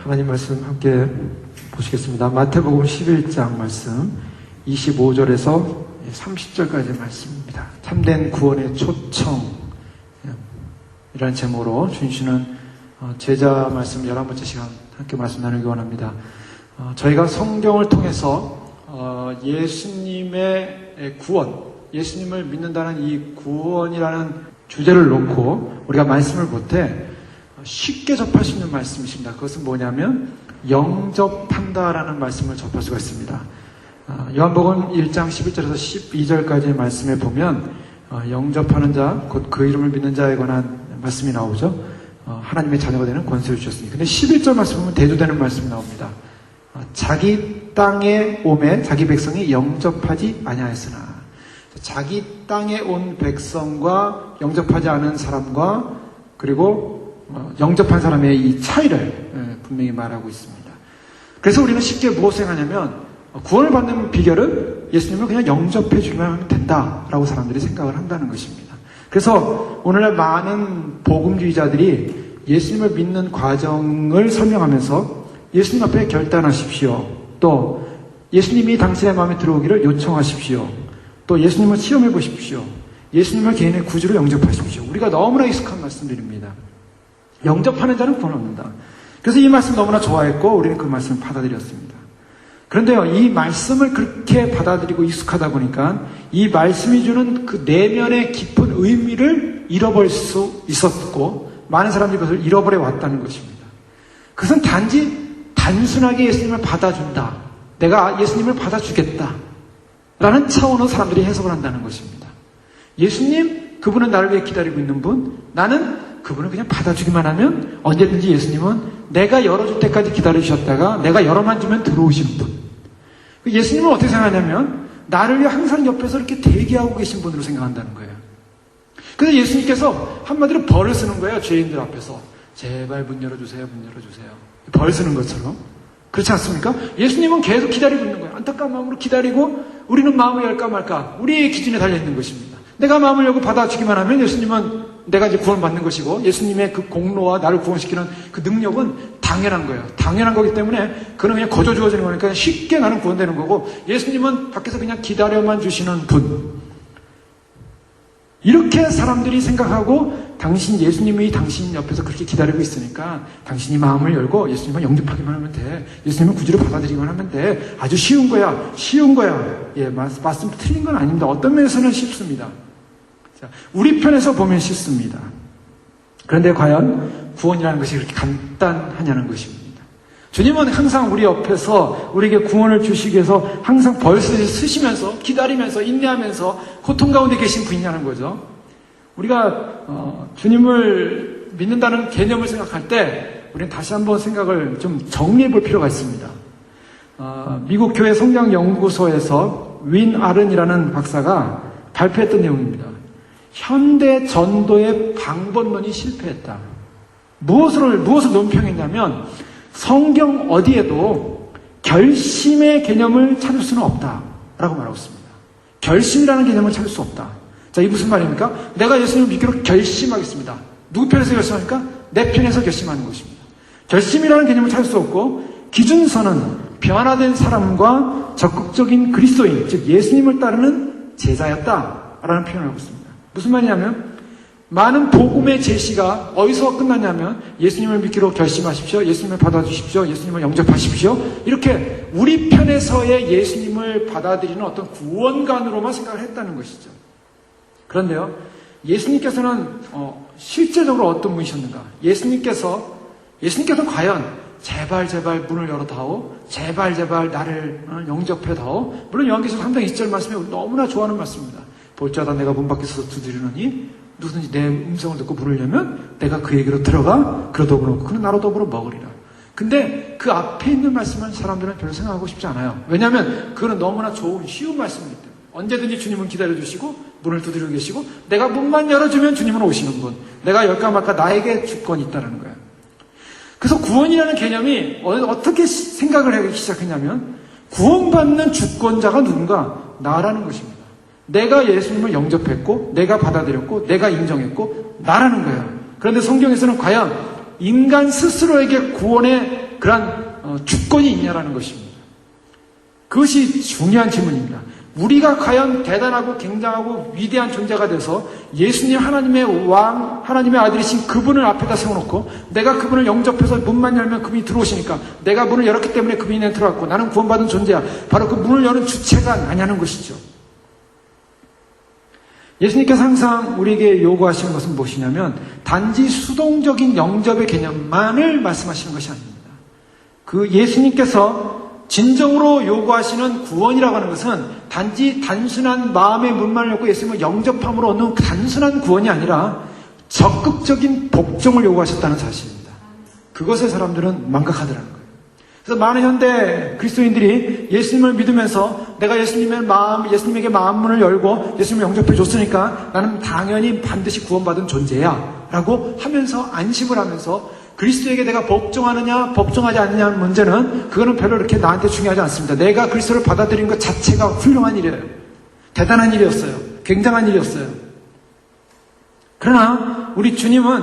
하나님 말씀 함께 보시겠습니다. 마태복음 11장 말씀 25절에서 30절까지의 말씀입니다. 참된 구원의 초청 이라는 제목으로 주시는 제자 말씀 11번째 시간 함께 말씀 나누기 원합니다. 저희가 성경을 통해서 예수님의 구원, 예수님을 믿는다는 이 구원이라는 주제를 놓고 우리가 말씀을 볼 때 쉽게 접할 수 있는 말씀이십니다. 그것은 뭐냐면 영접한다라는 말씀을 접할 수가 있습니다. 요한복음 1장 11절에서 12절까지의 말씀에 보면 영접하는 자, 곧 그 이름을 믿는 자에 관한 말씀이 나오죠. 하나님의 자녀가 되는 권세를 주셨으니. 근데 11절 말씀 보면 대조되는 말씀이 나옵니다. 자기 땅에 오매 자기 백성이 영접하지 아니하였으나. 자기 땅에 온 백성과 영접하지 않은 사람과 그리고 영접한 사람의 이 차이를 분명히 말하고 있습니다. 그래서 우리는 쉽게 무엇을 생각하냐면 구원을 받는 비결은 예수님을 그냥 영접해 주기만 하면 된다라고 사람들이 생각을 한다는 것입니다. 그래서 오늘날 많은 복음주의자들이 예수님을 믿는 과정을 설명하면서 예수님 앞에 결단하십시오. 또 예수님이 당신의 마음에 들어오기를 요청하십시오. 또 예수님을 시험해 보십시오. 예수님을 개인의 구주로 영접하십시오. 우리가 너무나 익숙한 말씀들입니다. 영접하는 자는 구원 얻는다. 그래서 이 말씀 너무나 좋아했고 우리는 그 말씀을 받아들였습니다. 그런데요, 이 말씀을 그렇게 받아들이고 익숙하다 보니까 이 말씀이 주는 그 내면의 깊은 의미를 잃어버릴 수 있었고 많은 사람들이 그것을 잃어버려 왔다는 것입니다. 그것은 단순하게 예수님을 받아준다. 내가 예수님을 받아주겠다. 라는 차원으로 사람들이 해석을 한다는 것입니다. 예수님, 그분은 나를 위해 기다리고 있는 분, 나는 그분을 그냥 받아주기만 하면 언제든지 예수님은 내가 열어줄 때까지 기다려주셨다가 내가 열어만 주면 들어오시는 분. 예수님은 어떻게 생각하냐면 나를 위해 항상 옆에서 이렇게 대기하고 계신 분으로 생각한다는 거예요. 그래서 예수님께서 한마디로 벌을 쓰는 거예요. 죄인들 앞에서. 제발 문 열어주세요. 문 열어주세요. 벌 쓰는 것처럼. 그렇지 않습니까? 예수님은 계속 기다리고 있는 거예요. 안타까운 마음으로 기다리고 우리는 마음을 열까 말까 우리의 기준에 달려있는 것입니다. 내가 마음을 열고 받아주기만 하면 예수님은 내가 이제 구원받는 것이고 예수님의 그 공로와 나를 구원시키는 그 능력은 당연한 거예요. 당연한 거기 때문에 그는 그냥 거저 주어지는 거니까 쉽게 나는 구원되는 거고 예수님은 밖에서 그냥 기다려만 주시는 분. 이렇게 사람들이 생각하고 예수님이 당신 옆에서 그렇게 기다리고 있으니까 당신이 마음을 열고 예수님을 영접하기만 하면 돼. 예수님을 구주로 받아들이기만 하면 돼. 아주 쉬운 거야. 쉬운 거야. 예, 말씀 틀린 건 아닙니다. 어떤 면에서는 쉽습니다. 자, 우리 편에서 보면 쉽습니다. 그런데 과연 구원이라는 것이 그렇게 간단하냐는 것입니다. 주님은 항상 우리 옆에서 우리에게 구원을 주시기 위해서 항상 벌쓰 쓰시면서 기다리면서 인내하면서 고통 가운데 계신 분이냐는 거죠. 우리가 주님을 믿는다는 개념을 생각할 때 우리는 다시 한번 생각을 좀 정리해 볼 필요가 있습니다. 미국 교회 성장연구소에서 윈 아른이라는 박사가 발표했던 내용입니다. 현대 전도의 방법론이 실패했다. 무엇을 논평했냐면 성경 어디에도 결심의 개념을 찾을 수는 없다라고 말하고 있습니다. 결심이라는 개념을 찾을 수 없다. 자, 이게 무슨 말입니까? 내가 예수님을 믿기로 결심하겠습니다. 누구 편에서 결심합니까? 내 편에서 결심하는 것입니다. 결심이라는 개념을 찾을 수 없고 기준선은 변화된 사람과 적극적인 그리스도인, 즉 예수님을 따르는 제자였다라는 표현을 하고 있습니다. 무슨 말이냐면 많은 복음의 제시가 어디서 끝났냐면 예수님을 믿기로 결심하십시오. 예수님을 받아주십시오. 예수님을 영접하십시오. 이렇게 우리 편에서의 예수님을 받아들이는 어떤 구원관으로만 생각을 했다는 것이죠. 그런데요, 예수님께서는 실제적으로 어떤 분이셨는가? 예수님께서 과연 제발 문을 열어다오. 제발 나를 영접해다오. 물론 요한계시록 3장 20절 말씀에 우리 너무나 좋아하는 말씀입니다. 볼자다 내가 문 밖에서 두드리노니 누구든지 내 음성을 듣고 부르려면 내가 그에게로 들어가 그로 더불어 먹고 그는 나로 더불어 먹으리라. 근데 그 앞에 있는 말씀은 사람들은 별로 생각하고 싶지 않아요. 왜냐하면 그거는 너무나 좋은 쉬운 말씀이기 때문에 언제든지 주님은 기다려주시고 문을 두드리고 계시고 내가 문만 열어주면 주님은 오시는 분. 내가 열까 말까 나에게 주권이 있다는 거예요. 그래서 구원이라는 개념이 어떻게 생각을 하기 시작했냐면 구원받는 주권자가 누군가? 나라는 것입니다. 내가 예수님을 영접했고 내가 받아들였고 내가 인정했고 나라는 거예요. 그런데 성경에서는 과연 인간 스스로에게 구원의 그러한 주권이 있냐라는 것입니다. 그것이 중요한 질문입니다. 우리가 과연 대단하고 굉장하고 위대한 존재가 돼서 예수님 하나님의 왕, 하나님의 아들이신 그분을 앞에다 세워놓고 내가 그분을 영접해서 문만 열면 그분이 들어오시니까 내가 문을 열었기 때문에 그분이 내 들어왔고 나는 구원받은 존재야. 바로 그 문을 여는 주체가 나냐는 것이죠. 예수님께서 항상 우리에게 요구하시는 것은 무엇이냐면 단지 수동적인 영접의 개념만을 말씀하시는 것이 아닙니다. 그 예수님께서 진정으로 요구하시는 구원이라고 하는 것은 단지 단순한 마음의 문만을 열고 예수님을 영접함으로 얻는 단순한 구원이 아니라 적극적인 복종을 요구하셨다는 사실입니다. 그것에 사람들은 망각하더라는 거예요. 그래서 많은 현대 그리스도인들이 예수님을 믿으면서 내가 예수님에게 마음 문을 열고 예수님을 영접해 줬으니까 나는 당연히 반드시 구원받은 존재야 라고 하면서 안심을 하면서 그리스도에게 내가 복종하느냐 복종하지 않느냐는 문제는 그거는 별로 이렇게 나한테 중요하지 않습니다. 내가 그리스도를 받아들인 것 자체가 훌륭한 일이에요. 대단한 일이었어요. 굉장한 일이었어요. 그러나 우리 주님은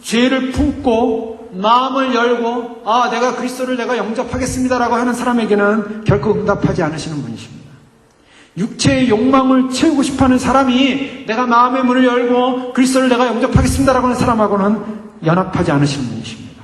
죄를 품고 마음을 열고 내가 그리스도를 내가 영접하겠습니다라고 하는 사람에게는 결코 응답하지 않으시는 분이십니다. 육체의 욕망을 채우고 싶어하는 사람이 내가 마음의 문을 열고 그리스도를 내가 영접하겠습니다라고 하는 사람하고는 연합하지 않으시는 분이십니다.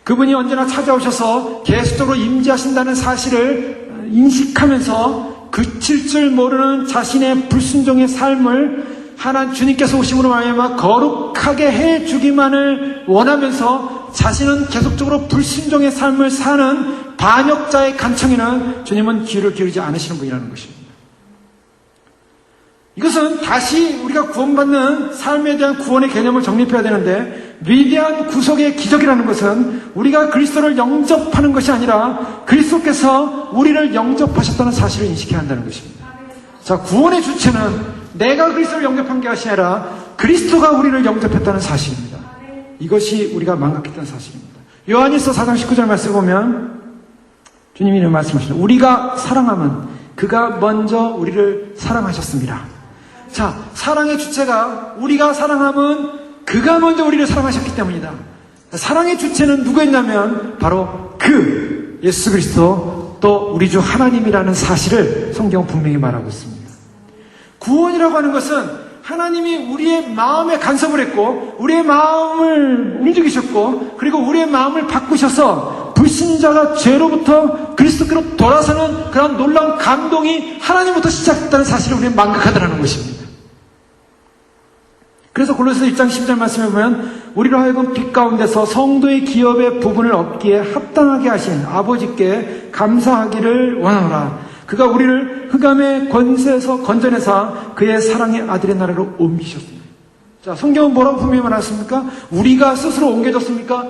그분이 언제나 찾아오셔서 계속적으로 임재하신다는 사실을 인식하면서 그칠 줄 모르는 자신의 불순종의 삶을 하나님 주님께서 오심으로 말미암아 거룩하게 해주기만을 원하면서 자신은 계속적으로 불순종의 삶을 사는 반역자의 간청에는 주님은 귀를 기울이지 않으시는 분이라는 것입니다. 이것은 다시 우리가 구원받는 삶에 대한 구원의 개념을 정립해야 되는데 위대한 구속의 기적이라는 것은 우리가 그리스도를 영접하는 것이 아니라 그리스도께서 우리를 영접하셨다는 사실을 인식해야 한다는 것입니다. 자, 구원의 주체는 내가 그리스도를 영접한 게 아니라 그리스도가 우리를 영접했다는 사실입니다. 이것이 우리가 망각했던 사실입니다. 요한일서 4장 19절 말씀 보면 주님이 이런 말씀하십니다. 우리가 사랑하면 그가 먼저 우리를 사랑하셨습니다. 자, 사랑의 주체가 우리가 사랑하면 그가 먼저 우리를 사랑하셨기 때문이다. 사랑의 주체는 누구였냐면 바로 그 예수 그리스도 또 우리 주 하나님이라는 사실을 성경은 분명히 말하고 있습니다. 구원이라고 하는 것은 하나님이 우리의 마음에 간섭을 했고 우리의 마음을 움직이셨고 그리고 우리의 마음을 바꾸셔서 불신자가 죄로부터 그리스도께로 돌아서는 그런 놀라운 감동이 하나님부터 시작됐다는 사실을 우리는 망각하더라는 것입니다. 그래서 골로새서 1장 10절 말씀에 보면 우리로 하여금 빛 가운데서 성도의 기업의 부분을 얻기에 합당하게 하신 아버지께 감사하기를 원하노라. 그가 우리를 흑암의 권세에서 건져내사 그의 사랑의 아들의 나라로 옮기셨습니다. 자, 성경은 뭐라고 분명히 말했습니까? 우리가 스스로 옮겨졌습니까?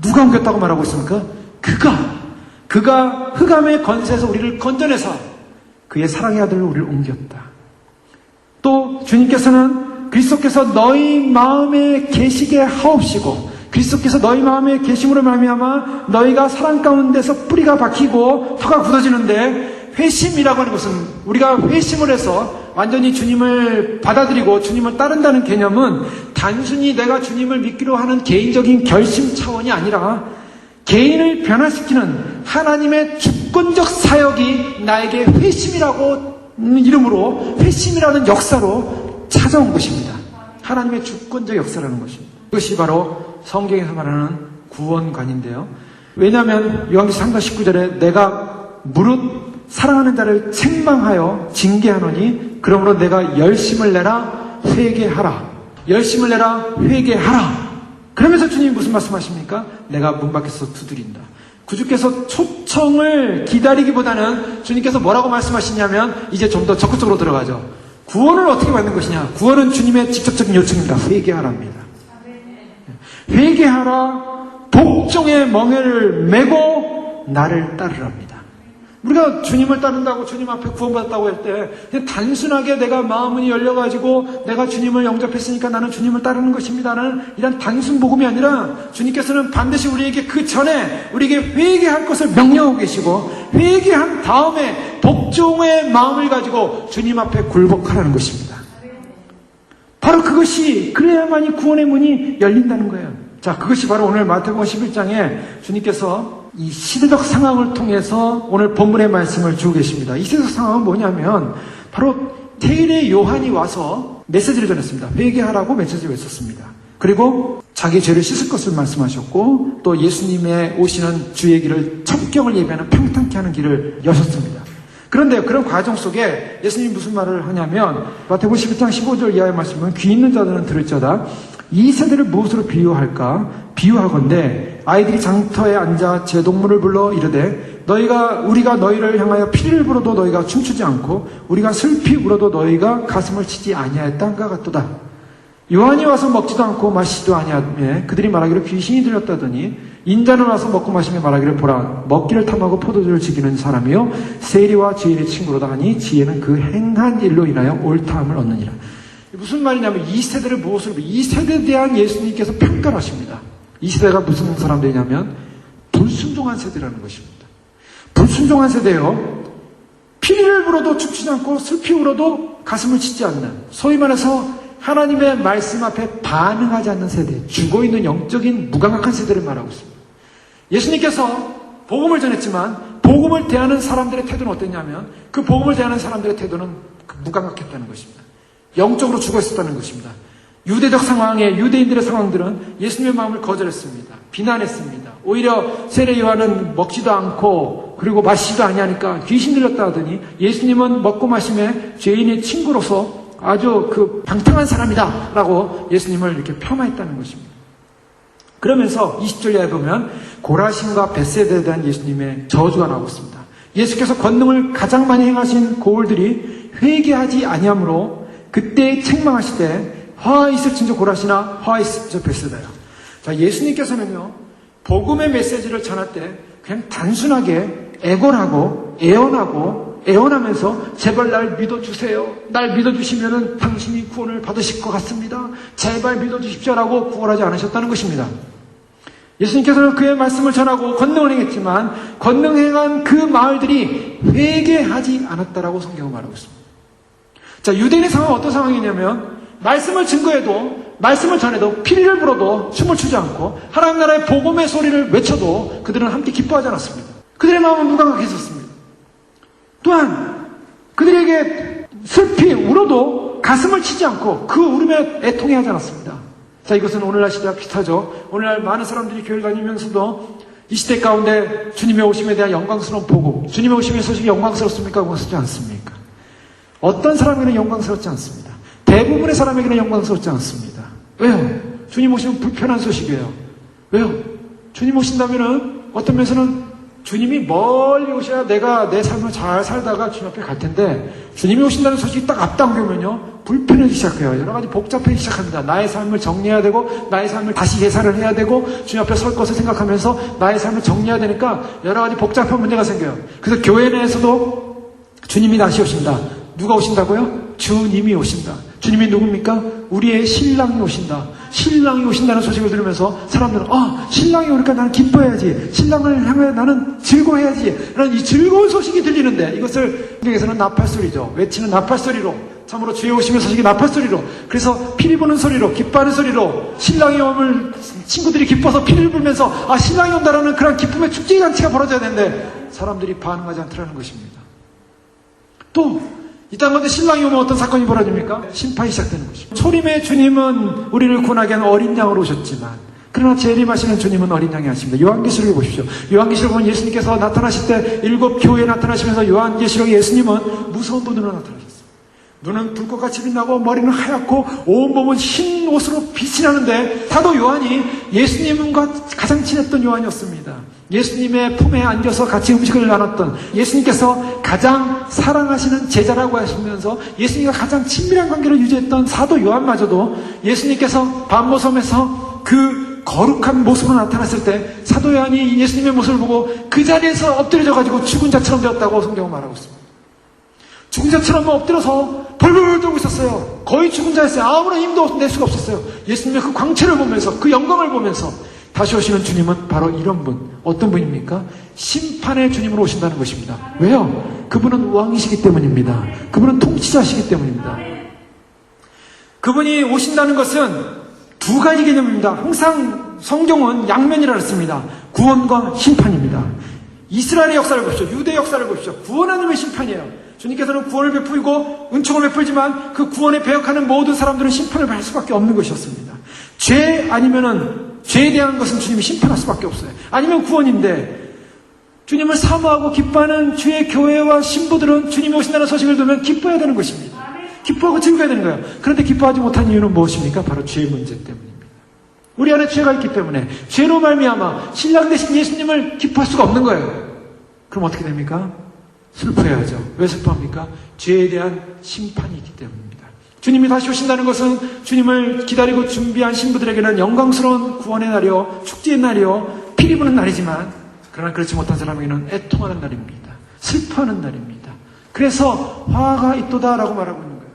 누가 옮겼다고 말하고 있습니까? 그가 흑암의 권세에서 우리를 건져내사 그의 사랑의 아들을 우리를 옮겼다. 또 주님께서는 그리스도께서 너희 마음에 계시게 하옵시고 그리스도께서 너희 마음에 계심으로 말미암아 너희가 사랑 가운데서 뿌리가 박히고 터가 굳어지는데 회심이라고 하는 것은 우리가 회심을 해서 완전히 주님을 받아들이고 주님을 따른다는 개념은 단순히 내가 주님을 믿기로 하는 개인적인 결심 차원이 아니라 개인을 변화시키는 하나님의 주권적 사역이 나에게 회심이라고 이름으로 회심이라는 역사로 찾아온 것입니다. 하나님의 주권적 역사라는 것입니다. 그것이 바로 성경에서 말하는 구원관인데요. 왜냐하면 요한계시록 3장 19절에 내가 무릇 사랑하는 자를 책망하여 징계하노니 그러므로 내가 열심을 내라 회개하라. 열심을 내라 회개하라. 그러면서 주님이 무슨 말씀하십니까? 내가 문 밖에서 두드린다. 구주께서 초청을 기다리기보다는 주님께서 뭐라고 말씀하시냐면 이제 좀 더 적극적으로 들어가죠. 구원을 어떻게 받는 것이냐? 구원은 주님의 직접적인 요청입니다. 회개하라입니다. 회개하라. 복종의 멍에를 메고 나를 따르랍니다. 우리가 주님을 따른다고 주님 앞에 구원받았다고 할 때 그냥 단순하게 내가 마음이 열려가지고 내가 주님을 영접했으니까 나는 주님을 따르는 것입니다라는 이런 단순 복음이 아니라 주님께서는 반드시 우리에게 그 전에 우리에게 회개할 것을 명령하고 계시고 회개한 다음에 복종의 마음을 가지고 주님 앞에 굴복하라는 것입니다. 바로 그것이 그래야만이 구원의 문이 열린다는 거예요. 자, 그것이 바로 오늘 마태복음 11장에 주님께서 이 시대적 상황을 통해서 오늘 본문의 말씀을 주고 계십니다. 이 시대적 상황은 뭐냐면 바로 태일의 요한이 와서 메시지를 전했습니다. 회개하라고 메시지를 외쳤습니다. 그리고 자기 죄를 씻을 것을 말씀하셨고 또 예수님의 오시는 주의 길을 첩경을 예배하는 평탄케 하는 길을 여셨습니다. 그런데 그런 과정 속에 예수님이 무슨 말을 하냐면 마태복음 11장 15절 이하의 말씀은 귀 있는 자들은 들을지어다. 이 세대를 무엇으로 비유할까? 비유하건대 아이들이 장터에 앉아 제 동물을 불러 이르되 우리가 너희를 향하여 피를 불어도 너희가 춤추지 않고 우리가 슬피 울어도 너희가 가슴을 치지 아니하였단가 같도다. 요한이 와서 먹지도 않고 마시지도 아니하며 그들이 말하기를 귀신이 들렸다더니 인자는 와서 먹고 마시며 말하기를 보라 먹기를 탐하고 포도주를 즐기는 사람이요 세리와 죄인의 친구로다 하니 지혜는 그 행한 일로 인하여 옳다함을 얻느니라. 무슨 말이냐면 이 세대를 무엇으로 이 세대에 대한 예수님께서 평가를 하십니다. 이 세대가 무슨 사람들이냐면 불순종한 세대라는 것입니다. 불순종한 세대요. 피를 불어도 춤추지 않고 슬피 울어도 가슴을 치지 않는 소위 말해서 하나님의 말씀 앞에 반응하지 않는 세대, 죽어있는 영적인 무감각한 세대를 말하고 있습니다. 예수님께서 복음을 전했지만 복음을 대하는 사람들의 태도는 어땠냐면 그 복음을 대하는 사람들의 태도는 무감각했다는 것입니다. 영적으로 죽어있었다는 것입니다. 유대적 상황에 유대인들의 상황들은 예수님의 마음을 거절했습니다. 비난했습니다. 오히려 세례 요한은 먹지도 않고 그리고 마시지도 아니하니까 귀신 들렸다 하더니 예수님은 먹고 마심에 죄인의 친구로서 아주 방탕한 사람이다 라고 예수님을 이렇게 폄하했다는 것입니다. 그러면서 20절에 보면 고라신과 벳세다에 대한 예수님의 저주가 나오고 있습니다. 예수께서 권능을 가장 많이 행하신 고을들이 회개하지 아니하므로 그때 책망하시되 화 있을진저 고라시나 화 있을진저 벳세다야. 자, 예수님께서는요 복음의 메시지를 전할 때 그냥 단순하게 애걸하고 애원하면서 제발 날 믿어주세요. 날 믿어주시면은 당신이 구원을 받으실 것 같습니다. 제발 믿어주십시오라고 구원하지 않으셨다는 것입니다. 예수님께서는 그의 말씀을 전하고 권능을 행했지만 권능 행한 그 마을들이 회개하지 않았다라고 성경은 말하고 있습니다. 자, 유대인의 상황은 어떤 상황이냐면 말씀을 증거해도 말씀을 전해도 피리를 불어도 춤을 추지 않고 하나님 나라의 복음의 소리를 외쳐도 그들은 함께 기뻐하지 않았습니다. 그들의 마음은 무감각했었습니다. 또한 그들에게 슬피 울어도 가슴을 치지 않고 그 울음에 애통해하지 않았습니다. 자, 이것은 오늘날 시대와 비슷하죠. 오늘날 많은 사람들이 교회를 다니면서도 이 시대 가운데 주님의 오심에 대한 영광스러운 복음, 주님의 오심의 소식이 영광스럽습니까? 영광스럽지 않습니까? 어떤 사람에게는 영광스럽지 않습니다. 대부분의 사람에게는 영광스럽지 않습니다. 왜요? 주님 오시면 불편한 소식이에요. 왜요? 주님 오신다면은 어떤 면에서는 주님이 멀리 오셔야 내가 내 삶을 잘 살다가 주님 앞에 갈 텐데 주님이 오신다는 소식이 딱 앞당기면요 불편해지기 시작해요. 여러 가지 복잡해지기 시작합니다. 나의 삶을 정리해야 되고 나의 삶을 다시 예산을 해야 되고 주님 앞에 설 것을 생각하면서 나의 삶을 정리해야 되니까 여러 가지 복잡한 문제가 생겨요. 그래서 교회 내에서도 주님이 다시 오신다. 누가 오신다고요? 주님이 오신다. 주님이 누굽니까? 우리의 신랑이 오신다. 신랑이 오신다는 소식을 들으면서 사람들은 신랑이 오니까 나는 기뻐해야지. 신랑을 향해 나는 즐거워해야지. 라는 이 즐거운 소식이 들리는데 이것을 한국에서는 나팔소리죠. 외치는 나팔소리로 참으로 주의 오심의 소식이 나팔소리로 그래서 피리 부는 소리로 기뻐하는 소리로 신랑이 오면 친구들이 기뻐서 피리를 불면서 신랑이 온다라는 그런 기쁨의 축제 잔치가 벌어져야 되는데 사람들이 반응하지 않더라는 것입니다. 또 이 땅 가운데 신랑이 오면 어떤 사건이 벌어집니까? 심판이 시작되는 것입니다. 초림의 주님은 우리를 구원하게 하는 어린 양으로 오셨지만 그러나 재림하시는 주님은 어린 양이 아니십니다. 요한계시록에 보십시오. 요한계시록에 보면 예수님께서 나타나실 때 7 교회에 나타나시면서 요한계시록에 예수님은 무서운 분으로 나타나셨어요. 눈은 불꽃같이 빛나고 머리는 하얗고 온몸은 흰 옷으로 빛이 나는데 사도 요한이 예수님과 가장 친했던 요한이었습니다. 예수님의 품에 앉아서 같이 음식을 나눴던 예수님께서 가장 사랑하시는 제자라고 하시면서 예수님과 가장 친밀한 관계를 유지했던 사도 요한마저도 예수님께서 밤모섬에서 그 거룩한 모습으로 나타났을 때 사도 요한이 예수님의 모습을 보고 그 자리에서 엎드려져가지고 죽은 자처럼 되었다고 성경은 말하고 있습니다. 죽은 자처럼 엎드려서 벌벌 떨고 있었어요. 거의 죽은 자였어요. 아무런 힘도 낼 수가 없었어요. 예수님의 그 광채를 보면서 그 영광을 보면서 다시 오시는 주님은 바로 이런 분. 어떤 분입니까? 심판의 주님으로 오신다는 것입니다. 왜요? 그분은 왕이시기 때문입니다. 그분은 통치자시기 때문입니다. 그분이 오신다는 것은 두 가지 개념입니다. 항상 성경은 양면이라 했습니다. 구원과 심판입니다. 이스라엘의 역사를 보십시오. 유대 역사를 보십시오. 구원 아니면 심판이에요. 주님께서는 구원을 베푸고 은총을 베풀지만 그 구원에 배역하는 모든 사람들은 심판을 받을 수밖에 없는 것이었습니다. 죄 아니면은 죄에 대한 것은 주님이 심판할 수밖에 없어요. 아니면 구원인데 주님을 사모하고 기뻐하는 주의 교회와 신부들은 주님이 오신다는 소식을 들으면 기뻐해야 되는 것입니다. 기뻐하고 즐거워야 되는 거예요. 그런데 기뻐하지 못한 이유는 무엇입니까? 바로 죄의 문제 때문입니다. 우리 안에 죄가 있기 때문에 죄로 말미암아 신랑 되신 예수님을 기뻐할 수가 없는 거예요. 그럼 어떻게 됩니까? 슬퍼해야죠. 왜 슬퍼합니까? 죄에 대한 심판이 있기 때문입니다. 주님이 다시 오신다는 것은 주님을 기다리고 준비한 신부들에게는 영광스러운 구원의 날이요, 축제의 날이요, 피리 부는 날이지만 그러나 그렇지 못한 사람에게는 애통하는 날입니다. 슬퍼하는 날입니다. 그래서 화가 있도다라고 말하고 있는 거예요.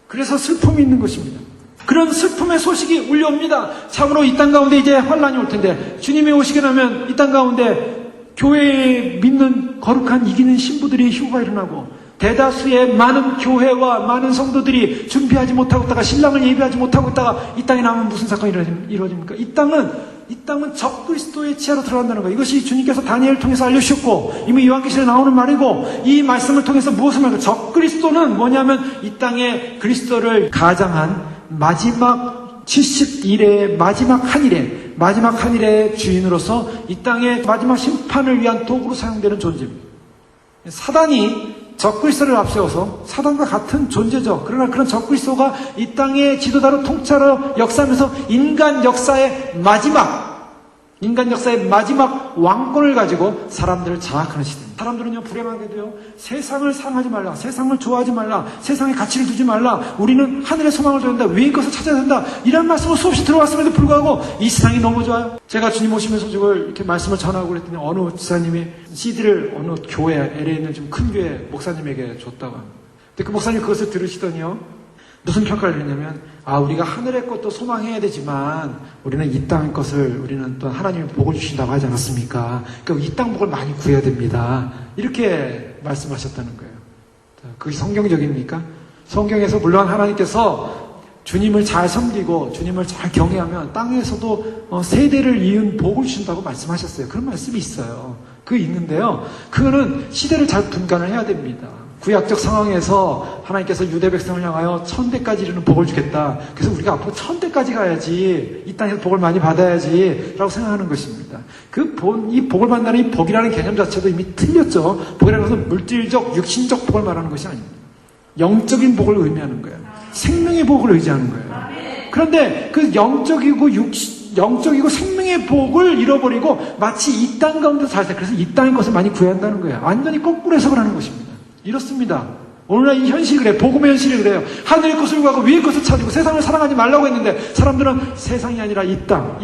그래서 슬픔이 있는 것입니다. 그런 슬픔의 소식이 울려옵니다. 참으로 이 땅 가운데 이제 환란이 올 텐데 주님이 오시게 되면 이 땅 가운데 교회에 믿는 거룩한 이기는 신부들이 휴가 일어나고 대다수의 많은 교회와 많은 성도들이 준비하지 못하고 있다가 신랑을 예비하지 못하고 있다가 이 땅에 나오면 무슨 사건이 이루어집니까? 이 땅은 적그리스도의 치하로 들어간다는 거예요. 이것이 주님께서 다니엘을 통해서 알려주셨고 이미 요한계시록에 나오는 말이고 이 말씀을 통해서 무엇을 말할까? 적그리스도는 뭐냐면 이 땅에 그리스도를 가장한 마지막 70일의 마지막 한 일의 주인으로서 이 땅의 마지막 심판을 위한 도구로 사용되는 존재입니다. 사단이 적그리스도를 앞세워서 사단과 같은 존재죠. 그러나 그런 적그리스도가 이 땅의 지도자로 통찰로 역사하면서 인간 역사의 마지막 왕권을 가지고 사람들을 장악하는 시대입니다. 사람들은요, 불행하게도요, 세상을 사랑하지 말라, 세상을 좋아하지 말라, 세상에 가치를 두지 말라, 우리는 하늘의 소망을 둬야 된다, 위의 것을 찾아야 된다, 이런 말씀을 수없이 들어왔음에도 불구하고 이 세상이 너무 좋아요. 제가 주님 오시면서 저걸 이렇게 말씀을 전하고 그랬더니 어느 지사님이 CD를 어느 교회, LA에 있는 좀 큰 교회 목사님에게 줬다고 합니다. 근데 그 목사님 그것을 들으시더니요, 무슨 평가를 했냐면, 우리가 하늘의 것도 소망해야 되지만, 우리는 이 땅의 것을, 우리는 또 하나님이 복을 주신다고 하지 않았습니까? 그러니까 이 땅 복을 많이 구해야 됩니다. 이렇게 말씀하셨다는 거예요. 그게 성경적입니까? 성경에서 물론 하나님께서 주님을 잘 섬기고, 주님을 잘 경외하면 땅에서도 세대를 이은 복을 주신다고 말씀하셨어요. 그런 말씀이 있어요. 그게 있는데요. 그거는 시대를 잘 분간을 해야 됩니다. 구약적 상황에서 하나님께서 유대 백성을 향하여 1000대까지 이르는 복을 주겠다. 그래서 우리가 앞으로 1000대까지 가야지, 이 땅에서 복을 많이 받아야지 라고 생각하는 것입니다. 이 복을 받는다는 이 복이라는 개념 자체도 이미 틀렸죠. 복이라는 것은 물질적, 육신적 복을 말하는 것이 아닙니다. 영적인 복을 의미하는 거예요. 생명의 복을 의지하는 거예요. 그런데 그 영적이고 생명의 복을 잃어버리고 마치 이 땅 가운데 살때, 그래서 이 땅의 것을 많이 구해야 한다는 거예요. 완전히 거꾸로 해석을 하는 것입니다. 이렇습니다. 오늘날 이 현실이 그래요. 복음의 현실이 그래요. 하늘의 것을 구하고 위의 것을 찾고 세상을 사랑하지 말라고 했는데 사람들은 세상이 아니라 이 땅.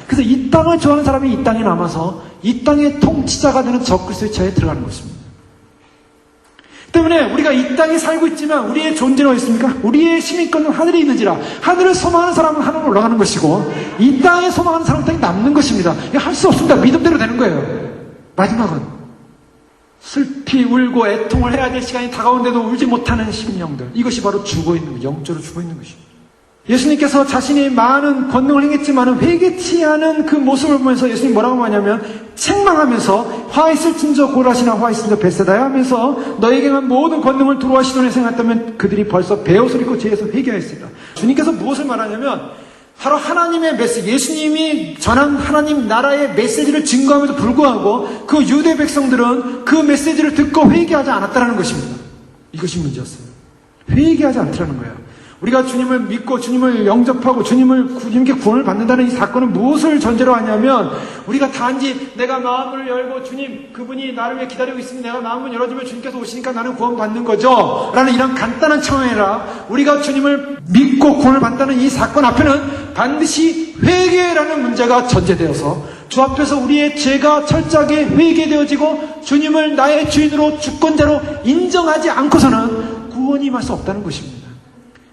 그래서 이 땅을 좋아하는 사람이 이 땅에 남아서 이 땅의 통치자가 되는 적그리스도의 차에 들어가는 것입니다. 때문에 우리가 이 땅에 살고 있지만 우리의 존재는 어디 있습니까? 우리의 시민권은 하늘에 있는지라 하늘을 소망하는 사람은 하늘로 올라가는 것이고 이 땅에 소망하는 사람은 땅에 남는 것입니다. 할 수 없습니다. 믿음대로 되는 거예요. 마지막은 슬피 울고 애통을 해야 될 시간이 다가오는데도 울지 못하는 심령들, 이것이 바로 죽어있는 거예요. 영적으로 죽어있는 것입니다. 예수님께서 자신이 많은 권능을 행했지만 회개치 않은 그 모습을 보면서 예수님이 뭐라고 하냐면 책망하면서 화 있을진저 고라시나 화 있을진저 벳세다야 하면서 너에게 한 모든 권능을 두루와 시돈에 생각했다면 그들이 벌써 베옷을 입고 죄에서 회개하였습니다. 주님께서 무엇을 말하냐면 바로 하나님의 메시지, 예수님이 전한 하나님 나라의 메시지를 증거함에도 불구하고 그 유대 백성들은 그 메시지를 듣고 회개하지 않았다는 것입니다. 이것이 문제였어요. 회개하지 않더라는 거예요. 우리가 주님을 믿고 주님을 영접하고 주님께 구원을 받는다는 이 사건은 무엇을 전제로 하냐면 우리가 단지 내가 마음을 열고 주님 그분이 나를 위해 기다리고 있으니 내가 마음을 열어주면 주님께서 오시니까 나는 구원 받는 거죠 라는 이런 간단한 차원이 아니라 우리가 주님을 믿고 구원을 받는다는 이 사건 앞에는 반드시 회개라는 문제가 전제되어서 주 앞에서 우리의 죄가 철저하게 회개되어지고 주님을 나의 주인으로 주권자로 인정하지 않고서는 구원이 임할 수 없다는 것입니다.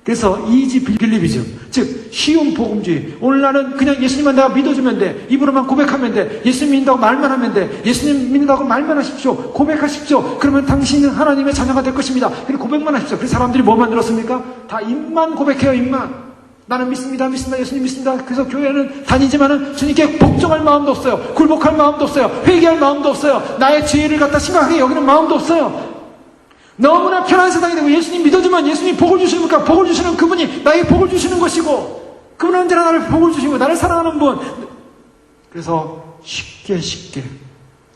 그래서 이지 빌리비즘, 즉 쉬운 복음주의. 오늘날은 그냥 예수님만 내가 믿어주면 돼, 입으로만 고백하면 돼, 예수님 믿는다고 말만 하면 돼, 예수님 믿는다고 말만 하십시오, 고백하십시오, 그러면 당신은 하나님의 자녀가 될 것입니다. 그리고 고백만 하십시오. 그래서 사람들이 뭐 만들었습니까? 다 입만 고백해요. 입만. 나는 믿습니다. 예수님 믿습니다. 그래서 교회는 다니지만은 주님께 복종할 마음도 없어요. 굴복할 마음도 없어요. 회개할 마음도 없어요. 나의 죄를 갖다 심각하게 여기는 마음도 없어요. 너무나 편한 세상이 되고 예수님 믿어주면 예수님 복을 주시니까 복을 주시는 그분이 나에게 복을 주시는 것이고 그분은 언제나 나를 복을 주시고 나를 사랑하는 분. 그래서 쉽게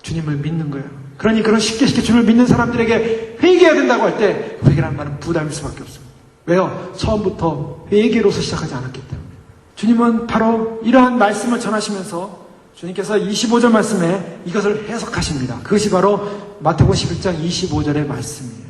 주님을 믿는 거예요. 그러니 그런 쉽게 주님을 믿는 사람들에게 회개해야 된다고 할 때 회개라는 말은 부담일 수밖에 없습니다. 왜요? 처음부터 회개로서 시작하지 않았기 때문에. 주님은 바로 이러한 말씀을 전하시면서 주님께서 25절 말씀에 이것을 해석하십니다. 그것이 바로 마태복음 11장 25절의 말씀이에요.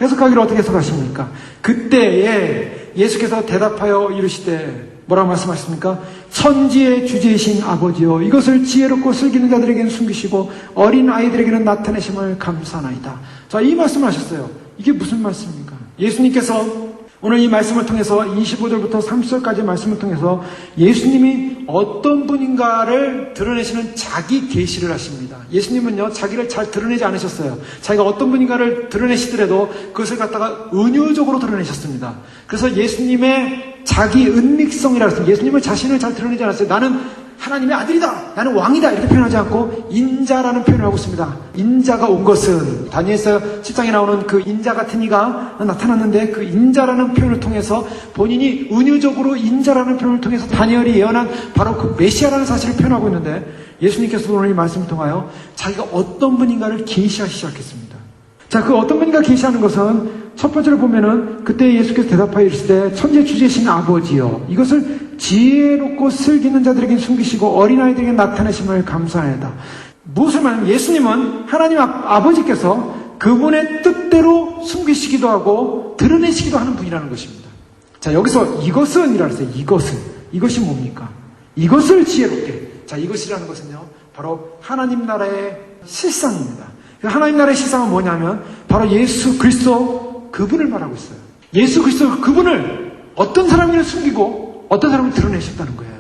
해석하기를 어떻게 해석하십니까? 그때에 예수께서 대답하여 이르시되 뭐라고 말씀하십니까? 천지의 주제이신 아버지여 이것을 지혜롭고 슬기는 자들에게는 숨기시고 어린 아이들에게는 나타내심을 감사하나이다. 자, 이 말씀을 하셨어요. 이게 무슨 말씀입니까? 예수님께서 오늘 이 말씀을 통해서 25절부터 30절까지 말씀을 통해서 예수님이 어떤 분인가를 드러내시는 자기 계시를 하십니다. 예수님은요, 자기를 잘 드러내지 않으셨어요. 자기가 어떤 분인가를 드러내시더라도 그것을 갖다가 은유적으로 드러내셨습니다. 그래서 예수님의 자기 은닉성이라고 해서 예수님은 자신을 잘 드러내지 않았어요. 나는 하나님의 아들이다. 나는 왕이다. 이렇게 표현하지 않고 인자라는 표현을 하고 있습니다. 인자가 온 것은 다니엘서 10장에 나오는 그 인자 같은 이가 나타났는데 그 인자라는 표현을 통해서 본인이 은유적으로 인자라는 표현을 통해서 다니엘이 예언한 바로 그 메시아라는 사실을 표현하고 있는데 예수님께서 오늘 이 말씀을 통하여 자기가 어떤 분인가를 계시하기 시작했습니다. 자, 그 어떤 분인가 계시하는 것은 첫 번째로 보면은 그때 예수께서 대답하여 이르시되 천지의 주제신 아버지여 이것을 지혜롭고 슬기는 자들에게 숨기시고 어린아이들에게 나타내심을 감사하다. 무엇을 말하면 예수님은 하나님 아버지께서 그분의 뜻대로 숨기시기도 하고 드러내시기도 하는 분이라는 것입니다. 자, 여기서 이것은 이라 했어요. 이것이 뭡니까? 이것을 지혜롭게. 자, 이것이라는 것은요 바로 하나님 나라의 실상입니다. 하나님 나라의 실상은 뭐냐면 바로 예수 그리스도 그분을 말하고 있어요. 예수 그리스도 그분을 어떤 사람을 숨기고 어떤 사람을 드러내셨다는 거예요.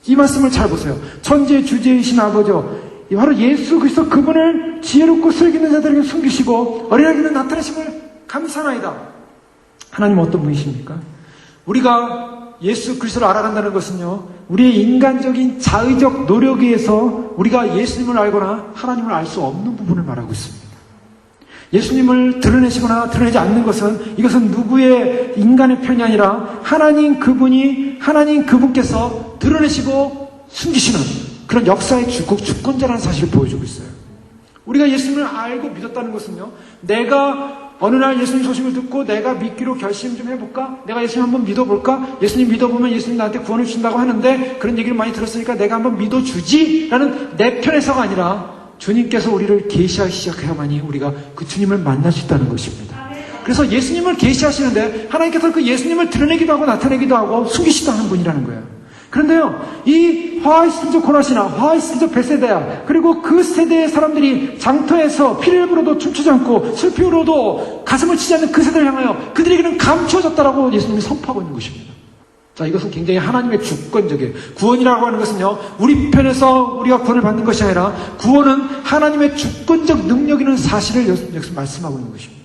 이 말씀을 잘 보세요. 천지의 주제이신 아버지요 바로 예수 그리스도 그분을 지혜롭고 슬기는 자들에게 숨기시고 어린아이들에게 나타내심을 감사하나이다. 하나님은 어떤 분이십니까? 우리가 예수 그리스도를 알아간다는 것은요 우리의 인간적인 자의적 노력에 의해서 우리가 예수님을 알거나 하나님을 알 수 없는 부분을 말하고 있습니다. 예수님을 드러내시거나 드러내지 않는 것은 이것은 누구의 인간의 편이 아니라 하나님 그분께서 드러내시고 숨기시는 그런 역사의 주권자라는 사실을 보여주고 있어요. 우리가 예수님을 알고 믿었다는 것은요 내가 어느 날 예수님 소식을 듣고 내가 믿기로 결심 좀 해볼까? 내가 예수님 한번 믿어볼까? 예수님 믿어보면 예수님 나한테 구원을 주신다고 하는데 그런 얘기를 많이 들었으니까 내가 한번 믿어주지? 라는 내 편에서가 아니라 주님께서 우리를 계시하기 시작해야만이 우리가 그 주님을 만날 수 있다는 것입니다. 그래서 예수님을 계시하시는데 하나님께서 그 예수님을 드러내기도 하고 나타내기도 하고 숨기시도 하는 분이라는 거예요. 그런데요, 이 화이스키저 고라시나, 화이스키저 베세다야, 그리고 그 세대의 사람들이 장터에서 피를 불어도 춤추지 않고 슬피 울어도 가슴을 치지 않는 그 세대를 향하여 그들에게는 감추어졌다라고 예수님이 선포하고 있는 것입니다. 자, 이것은 굉장히 하나님의 주권적이에요. 구원이라고 하는 것은요, 우리 편에서 우리가 구원을 받는 것이 아니라 구원은 하나님의 주권적 능력이라는 사실을 여기서 말씀하고 있는 것입니다.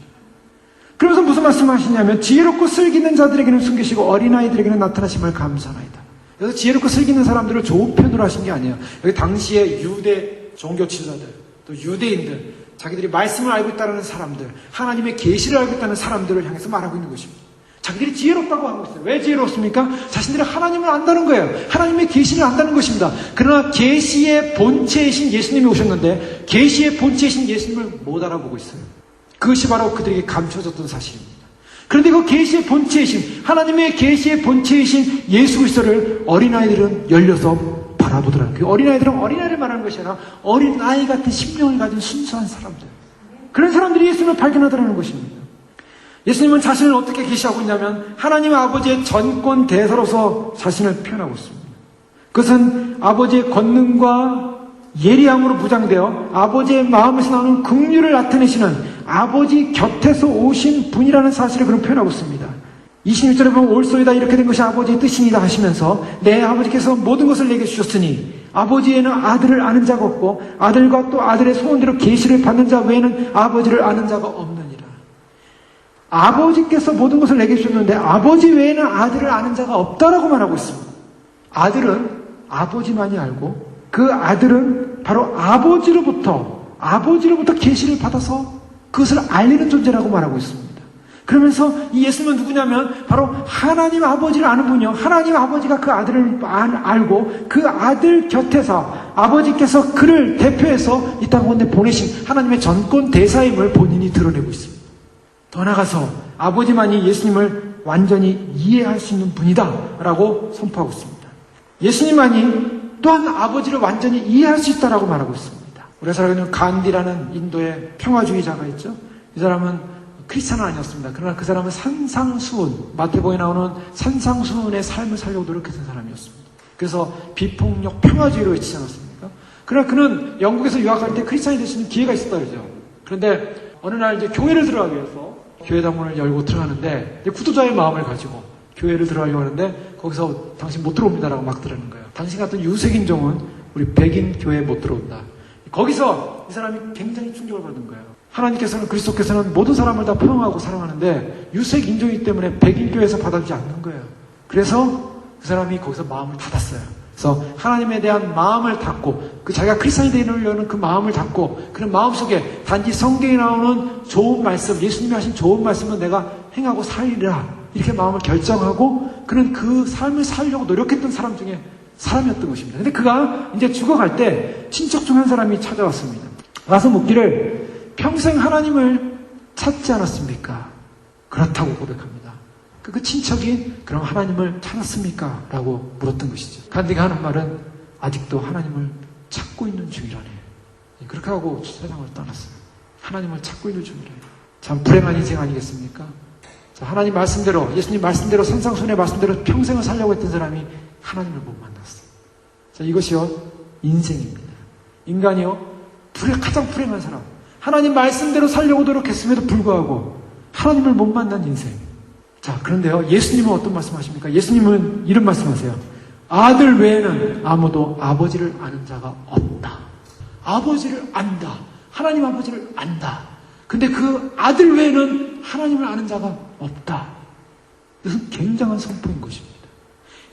그러면서 무슨 말씀을 하시냐면 지혜롭고 슬기는 자들에게는 숨기시고 어린아이들에게는 나타나심을 감사하나이다. 그래서 지혜롭고 슬기는 사람들을 좋은 편으로 하신 게 아니에요. 여기 당시에 유대 종교 지도자들, 또 유대인들, 자기들이 말씀을 알고 있다는 사람들, 하나님의 계시를 알고 있다는 사람들을 향해서 말하고 있는 것입니다. 자기들이 지혜롭다고 하고 있어요. 왜 지혜롭습니까? 자신들이 하나님을 안다는 거예요. 하나님의 계시를 안다는 것입니다. 그러나 계시의 본체이신 예수님이 오셨는데 계시의 본체이신 예수님을 못 알아보고 있어요. 그것이 바로 그들에게 감춰졌던 사실입니다. 그런데 그 계시의 본체이신 하나님의 계시의 본체이신 예수 그리스도를 어린아이들은 열려서 바라보더라는 거예요. 어린아이들은 어린아이를 말하는 것이 아니라 어린아이 같은 심령을 가진 순수한 사람들, 그런 사람들이 예수님을 발견하더라는 것입니다. 예수님은 자신을 어떻게 계시하고 있냐면 하나님 아버지의 전권 대사로서 자신을 표현하고 있습니다. 그것은 아버지의 권능과 예리함으로 무장되어 아버지의 마음에서 나오는 긍휼을 나타내시는 아버지 곁에서 오신 분이라는 사실을 그런 표현하고 있습니다. 26절에 보면 올소이다 이렇게 된 것이 아버지의 뜻이니다 하시면서 내 아버지께서 모든 것을 내게 주셨으니 아버지에는 아들을 아는 자가 없고 아들과 또 아들의 소원대로 계시를 받는 자 외에는 아버지를 아는 자가 없느니라. 아버지께서 모든 것을 내게 주셨는데 아버지 외에는 아들을 아는 자가 없다라고 말하고 있습니다. 아들은 아버지만이 알고 그 아들은 바로 아버지로부터 계시를 받아서 그것을 알리는 존재라고 말하고 있습니다. 그러면서 이 예수님은 누구냐면 바로 하나님 아버지를 아는 분이요. 하나님 아버지가 그 아들을 알고 그 아들 곁에서 아버지께서 그를 대표해서 이 땅 가운데 보내신 하나님의 전권 대사임을 본인이 드러내고 있습니다. 더 나아가서 아버지만이 예수님을 완전히 이해할 수 있는 분이다 라고 선포하고 있습니다. 예수님만이 또한 아버지를 완전히 이해할 수 있다라고 말하고 있습니다. 우리가 잘 알고 있는 간디라는 인도의 평화주의자가 있죠. 이 사람은 크리스찬은 아니었습니다. 그러나 그 사람은 산상수훈, 마태복음에 나오는 산상수훈의 삶을 살려고 노력했던 사람이었습니다. 그래서 비폭력 평화주의로 외치지 않았습니까? 그러나 그는 영국에서 유학할 때 크리스찬이 될 수 있는 기회가 있었다 그러죠. 그런데 어느 날 이제 교회를 들어가기 위해서 교회 당문을 열고 들어가는데 구도자의 마음을 가지고 교회를 들어가려고 하는데 거기서 당신 못 들어옵니다라고 막 들어가는 거예요. 당신 같은 유색인종은 우리 백인 교회에 못 들어온다. 거기서 이 사람이 굉장히 충격을 받은 거예요. 하나님께서는 그리스도께서는 모든 사람을 다 포용하고 사랑하는데 유색인종이기 때문에 백인 교회에서 받아주지 않는 거예요. 그래서 그 사람이 거기서 마음을 닫았어요. 그래서 하나님에 대한 마음을 닫고 그 자기가 크리스찬이 되려는 그 마음을 닫고 그런 마음속에 단지 성경에 나오는 좋은 말씀, 예수님이 하신 좋은 말씀은 내가 행하고 살리라 이렇게 마음을 결정하고 그는 그 삶을 살려고 노력했던 사람 중에 사람이었던 것입니다. 근데 그가 이제 죽어갈 때 친척 중 한 사람이 찾아왔습니다. 와서 묻기를 평생 하나님을 찾지 않았습니까? 그렇다고 고백합니다. 그 친척이 그럼 하나님을 찾았습니까? 라고 물었던 것이죠. 간디가 하는 말은 아직도 하나님을 찾고 있는 중이라네. 그렇게 하고 세상을 떠났어요. 하나님을 찾고 있는 중이라네. 참 불행한 인생 아니겠습니까? 자, 하나님 말씀대로, 예수님 말씀대로, 산상순의 말씀대로 평생을 살려고 했던 사람이 하나님을 못 만났어요. 자, 이것이요, 인생입니다. 인간이요, 가장 불행한 사람. 하나님 말씀대로 살려고 노력했음에도 불구하고 하나님을 못 만난 인생. 자, 그런데요, 예수님은 어떤 말씀하십니까? 예수님은 이런 말씀하세요. 아들 외에는 아무도 아버지를 아는 자가 없다. 아버지를 안다. 하나님 아버지를 안다. 근데 그 아들 외에는 하나님을 아는 자가 없다. 이것은 굉장한 선포인 것입니다.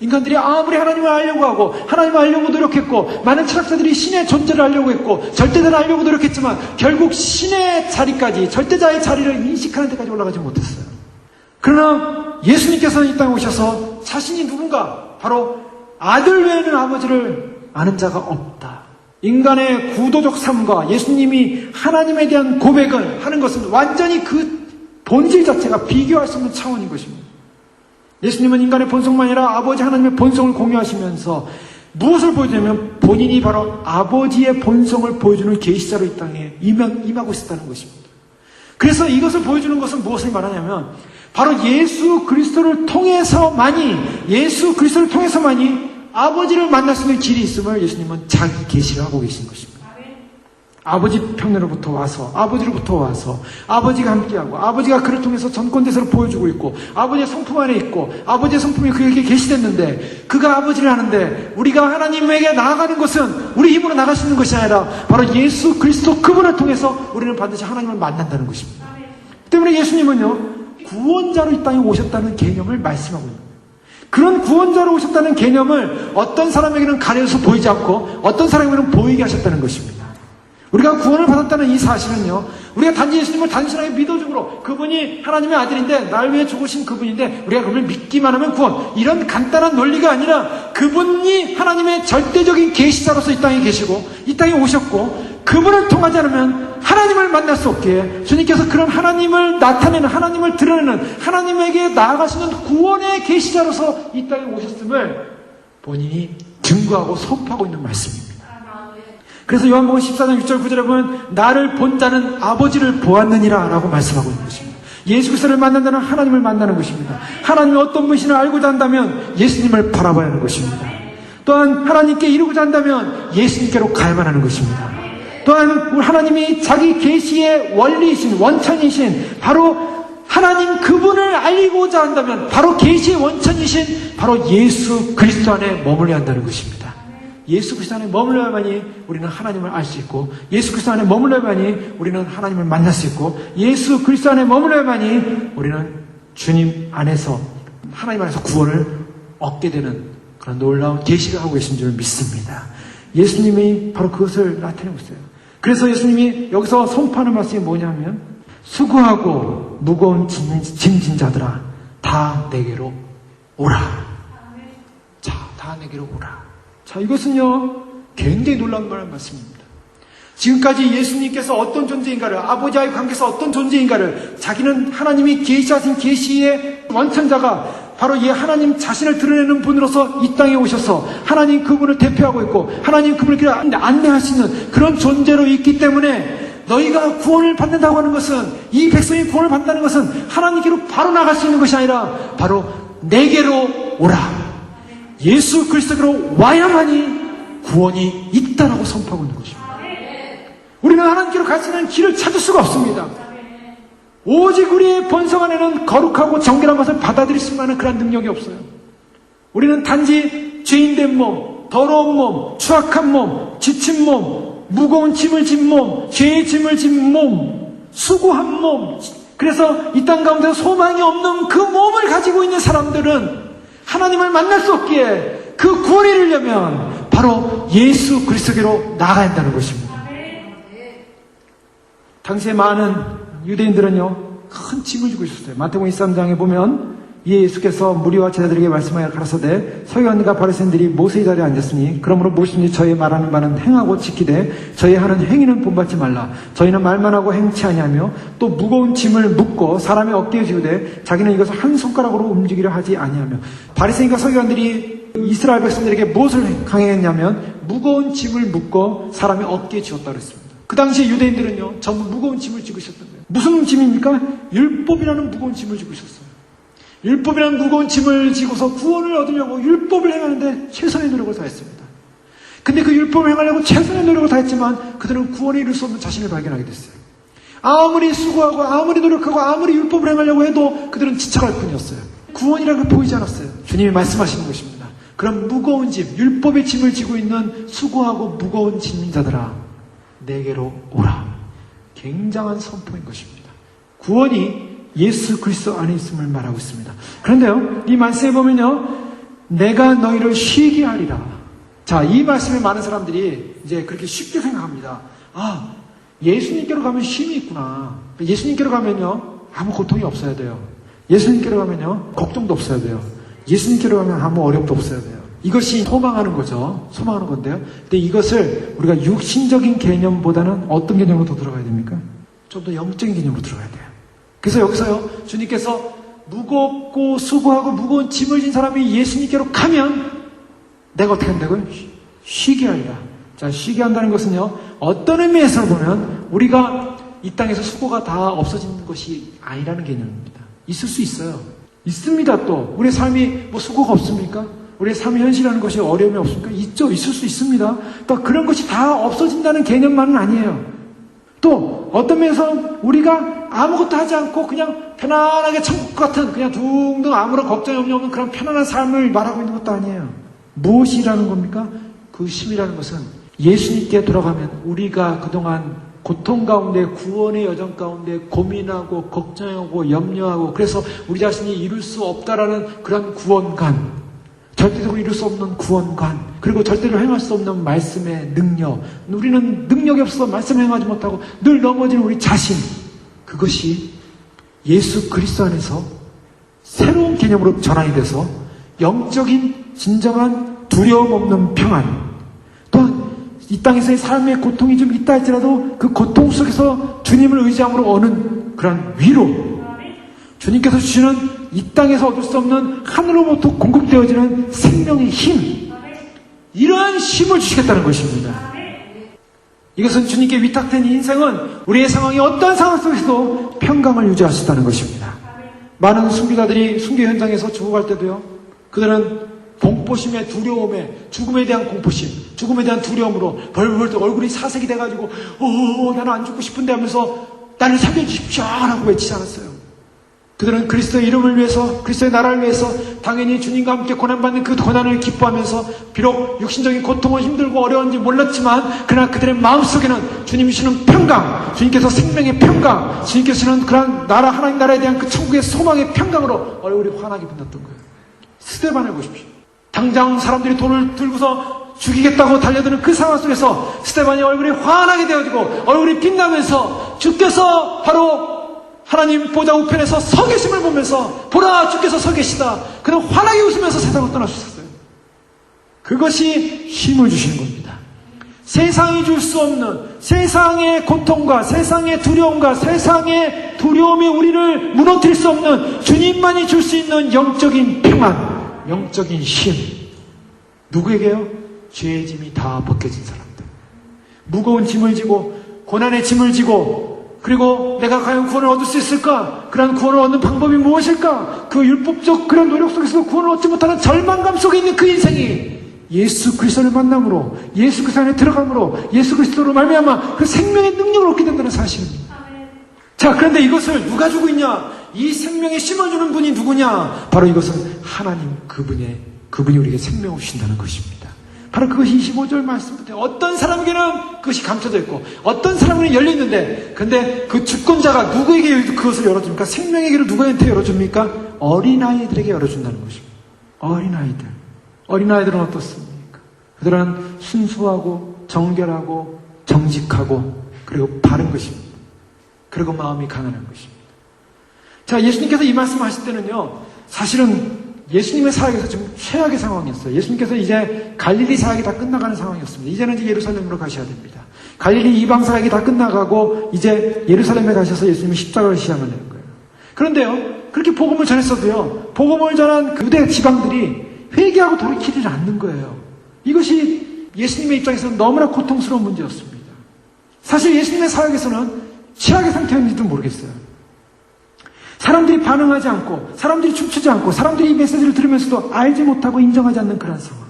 인간들이 아무리 하나님을 알려고 하고 하나님을 알려고 노력했고 많은 철학자들이 신의 존재를 알려고 했고 절대자를 알려고 노력했지만 결국 신의 자리까지 절대자의 자리를 인식하는 데까지 올라가지 못했어요. 그러나 예수님께서는 이 땅에 오셔서 자신이 누군가 바로 아들 외에는 아버지를 아는 자가 없다. 인간의 구도적 삶과 예수님이 하나님에 대한 고백을 하는 것은 완전히 그 본질 자체가 비교할 수 없는 차원인 것입니다. 예수님은 인간의 본성만 아니라 아버지 하나님의 본성을 공유하시면서 무엇을 보여주냐면 본인이 바로 아버지의 본성을 보여주는 계시자로 이 땅에 임하고 있었다는 것입니다. 그래서 이것을 보여주는 것은 무엇을 말하냐면 바로 예수 그리스도를 통해서만이 아버지를 만날 수 있는 길이 있음을 예수님은 자기 계시를 하고 계신 것입니다. 아버지 편으로부터 와서 아버지가 함께하고 아버지가 그를 통해서 전권대사를 보여주고 있고 아버지의 성품 안에 있고 아버지의 성품이 그에게 계시됐는데 그가 아버지를 아는데 우리가 하나님에게 나아가는 것은 우리 힘으로 나갈 수 있는 것이 아니라 바로 예수 그리스도 그분을 통해서 우리는 반드시 하나님을 만난다는 것입니다. 때문에 예수님은요 구원자로 이 땅에 오셨다는 개념을 말씀하고 있는 거예요. 그런 구원자로 오셨다는 개념을 어떤 사람에게는 가려서 보이지 않고 어떤 사람에게는 보이게 하셨다는 것입니다. 우리가 구원을 받았다는 이 사실은요, 우리가 단지 예수님을 단순하게 믿어주므로 그분이 하나님의 아들인데 날 위해 죽으신 그분인데 우리가 그분을 믿기만 하면 구원, 이런 간단한 논리가 아니라 그분이 하나님의 절대적인 계시자로서 이 땅에 계시고 이 땅에 오셨고 그분을 통하지 않으면 하나님을 만날 수 없기에 주님께서 그런 하나님을 나타내는, 하나님을 드러내는, 하나님에게 나아가시는 구원의 계시자로서 이 땅에 오셨음을 본인이 증거하고 선포하고 있는 말씀입니다. 그래서 요한복음 14장 6절 9절에 보면 나를 본 자는 아버지를 보았느니라 라고 말씀하고 있는 것입니다. 예수 그리스도를 만난 자는 하나님을 만나는 것입니다. 하나님이 어떤 분이신을 알고자 한다면 예수님을 바라봐야 하는 것입니다. 또한 하나님께 이루고자 한다면 예수님께로 가야만 하는 것입니다. 또한 하나님이 자기 계시의 원리이신, 원천이신 바로 하나님 그분을 알리고자 한다면 바로 계시의 원천이신 바로 예수 그리스도 안에 머물러야 한다는 것입니다. 예수 그리스도 안에 머물러야만이 우리는 하나님을 알 수 있고, 예수 그리스도 안에 머물러야만이 우리는 하나님을 만날 수 있고, 예수 그리스도 안에 머물러야만이 우리는 주님 안에서, 하나님 안에서 구원을 얻게 되는 그런 놀라운 계시를 하고 계신 줄 믿습니다. 예수님이 바로 그것을 나타내고 있어요. 그래서 예수님이 여기서 선포하는 말씀이 뭐냐면, 수고하고 무거운 짐진 자들아 다 내게로 오라. 자, 다 내게로 오라. 자, 이것은요 굉장히 놀라운 말씀입니다. 지금까지 예수님께서 어떤 존재인가를, 아버지와의 관계에서 어떤 존재인가를, 자기는 하나님이 계시하신 계시의 원천자가 바로 이 하나님 자신을 드러내는 분으로서 이 땅에 오셔서 하나님 그분을 대표하고 있고, 하나님 그분을 안내하시는 그런 존재로 있기 때문에, 너희가 구원을 받는다고 하는 것은, 이 백성이 구원을 받는다는 것은 하나님께로 바로 나갈 수 있는 것이 아니라 바로 내게로 오라. 예수 그리스도로 와야만이 구원이 있다라고 선포하고 있는 것입니다. 우리는 하나님께로 갈 수 있는 길을 찾을 수가 없습니다. 오직 우리의 본성 안에는 거룩하고 정결한 것을 받아들일 수 있는 그런 능력이 없어요. 우리는 단지 죄인된 몸, 더러운 몸, 추악한 몸, 지친 몸, 무거운 짐을 진 몸, 죄의 짐을 진 몸, 수고한 몸, 그래서 이 땅 가운데 소망이 없는 그 몸을 가지고 있는 사람들은 하나님을 만날 수 없기에 그 구원을 이루려면 바로 예수 그리스도께로 나아가야 한다는 것입니다. 당시에 많은 유대인들은요 큰 짐을 지고 있었어요. 마태복음 23장에 보면 예수께서 무리와 제자들에게 말씀하여 가라사대, 서기관과 바리새인들이 모세의 자리에 앉았으니 그러므로 무엇인지 저희 말하는 바는 행하고 지키되 저희 하는 행위는 본받지 말라. 저희는 말만 하고 행치 아니하며 또 무거운 짐을 묶고 사람의 어깨에 지우되 자기는 이것을 한 손가락으로 움직이려 하지 아니하며. 바리새인과 서기관들이 이스라엘 백성들에게 무엇을 강행했냐면 무거운 짐을 묶고 사람의 어깨에 지웠다 그랬습니다. 그 당시에 유대인들은요 전부 무거운 짐을 지고 있었던 거예요. 무슨 짐입니까? 율법이라는 무거운 짐을 지고 있었어요. 율법이라는 무거운 짐을 지고서 구원을 얻으려고 율법을 행하는데 최선의 노력을 다했습니다. 근데 그 율법을 행하려고 최선의 노력을 다했지만 그들은 구원에 이룰 수 없는 자신을 발견하게 됐어요. 아무리 수고하고 아무리 노력하고 아무리 율법을 행하려고 해도 그들은 지쳐갈 뿐이었어요. 구원이라는 걸 보이지 않았어요. 주님이 말씀하시는 것입니다. 그런 무거운 짐, 율법의 짐을 지고 있는 수고하고 무거운 짐인 자들아 내게로 오라. 굉장한 선포인 것입니다. 구원이 예수 그리스도 안에 있음을 말하고 있습니다. 그런데요, 이 말씀에 보면요, 내가 너희를 쉬게 하리라. 자, 이 말씀에 많은 사람들이 이제 그렇게 쉽게 생각합니다. 아, 예수님께로 가면 쉼이 있구나. 예수님께로 가면요, 아무 고통이 없어야 돼요. 예수님께로 가면요, 걱정도 없어야 돼요. 예수님께로 가면 아무 어려움도 없어야 돼요. 이것이 소망하는 거죠. 소망하는 건데요. 근데 이것을 우리가 육신적인 개념보다는 어떤 개념으로 더 들어가야 됩니까? 좀 더 영적인 개념으로 들어가야 돼요. 그래서 여기서요, 주님께서 무겁고 수고하고 무거운 짐을 진 사람이 예수님께로 가면 내가 어떻게 한다고요? 쉬게 하리라. 자, 쉬게 한다는 것은요, 어떤 의미에서 보면 우리가 이 땅에서 수고가 다 없어지는 것이 아니라는 개념입니다. 있을 수 있어요. 있습니다. 또 우리의 삶이 뭐 수고가 없습니까? 우리의 삶의 현실이라는 것이 어려움이 없습니까? 있죠. 있을 수 있습니다. 또 그런 것이 다 없어진다는 개념만은 아니에요. 또 어떤 면에서 우리가 아무것도 하지 않고 그냥 편안하게 천국 같은 그냥 둥둥 아무런 걱정이 없는 그런 편안한 삶을 말하고 있는 것도 아니에요. 무엇이라는 겁니까? 그 쉼이라는 것은 예수님께 돌아가면 우리가 그동안 고통 가운데, 구원의 여정 가운데 고민하고 걱정하고 염려하고 그래서 우리 자신이 이룰 수 없다라는 그런 구원관, 절대적으로 이룰 수 없는 구원관, 그리고 절대로 행할 수 없는 말씀의 능력, 우리는 능력이 없어서 말씀을 행하지 못하고 늘 넘어지는 우리 자신, 그것이 예수 그리스도 안에서 새로운 개념으로 전환이 돼서 영적인 진정한 두려움 없는 평안, 또한 이 땅에서의 삶의 고통이 좀 있다 할지라도 그 고통 속에서 주님을 의지함으로 오는 그런 위로, 주님께서 주시는 이 땅에서 얻을 수 없는 하늘로부터 공급되어지는 생명의 힘, 이러한 힘을 주시겠다는 것입니다. 이것은 주님께 위탁된 인생은 우리의 상황이 어떠한 상황 속에서도 평강을 유지하시다는 것입니다. 많은 순교자들이 순교 현장에서 죽어갈 때도요, 그들은 공포심에, 두려움에, 죽음에 대한 공포심, 죽음에 대한 두려움으로 벌벌 얼굴이 사색이 돼가지고 나는 안 죽고 싶은데 하면서 나를 살려주십시오 라고 외치지 않았어요. 그들은 그리스도의 이름을 위해서, 그리스도의 나라를 위해서 당연히 주님과 함께 고난받는 그 고난을 기뻐하면서 비록 육신적인 고통은 힘들고 어려운지 몰랐지만 그러나 그들의 마음속에는 주님이 주시는 평강, 주님께서 생명의 평강, 주님께서 주시는 그런 나라, 하나님 나라에 대한 그 천국의 소망의 평강으로 얼굴이 환하게 빛났던 거예요. 스데반을 보십시오. 당장 사람들이 돌을 들고서 죽이겠다고 달려드는 그 상황 속에서 스데반이 얼굴이 환하게 되어지고 얼굴이 빛나면서 주께서 바로 하나님 보좌 우편에서 서 계심을 보면서 보라 주께서 서 계시다. 그는 환하게 웃으면서 세상을 떠나주셨어요. 그것이 힘을 주시는 겁니다. 세상이 줄 수 없는 세상의 고통과 세상의 두려움과 세상의 두려움이 우리를 무너뜨릴 수 없는 주님만이 줄 수 있는 영적인 평안, 영적인 힘. 누구에게요? 죄의 짐이 다 벗겨진 사람들. 무거운 짐을 지고 고난의 짐을 지고 그리고 내가 과연 구원을 얻을 수 있을까? 그런 구원을 얻는 방법이 무엇일까? 그 율법적 그런 노력 속에서 구원을 얻지 못하는 절망감 속에 있는 그 인생이 예수 그리스도를 만남으로 예수 그리스도 안에 들어감으로 예수 그리스도로 말미암아 그 생명의 능력을 얻게 된다는 사실입니다. 자, 그런데 이것을 누가 주고 있냐? 이 생명에 심어주는 분이 누구냐? 바로 이것은 하나님 그분이 우리에게 생명을 주신다는 것입니다. 바로 그것이 25절 말씀부터 어떤 사람에게는 그것이 감춰져 있고 어떤 사람에게는 열려있는데 근데 그 주권자가 누구에게 그것을 열어줍니까? 생명의 길을 누구한테 열어줍니까? 어린아이들에게 열어준다는 것입니다. 어린아이들은 어떻습니까? 그들은 순수하고 정결하고 정직하고 그리고 바른 것입니다. 그리고 마음이 가난한 것입니다. 자, 예수님께서 이 말씀을 하실 때는요, 사실은 예수님의 사역에서 지금 최악의 상황이었어요. 예수님께서 이제 갈릴리 사역이 다 끝나가는 상황이었습니다. 이제는 이제 예루살렘으로 가셔야 됩니다. 갈릴리 이방 사역이 다 끝나가고 이제 예루살렘에 가셔서 예수님이 십자가를 시작하는 거예요. 그런데요, 그렇게 복음을 전했어도요, 복음을 전한 그 유대 지방들이 회개하고 돌이키지 않는 거예요. 이것이 예수님의 입장에서는 너무나 고통스러운 문제였습니다. 사실 예수님의 사역에서는 최악의 상태였는지도 모르겠어요. 사람들이 반응하지 않고 사람들이 춤추지 않고 사람들이 이 메시지를 들으면서도 알지 못하고 인정하지 않는 그런 상황.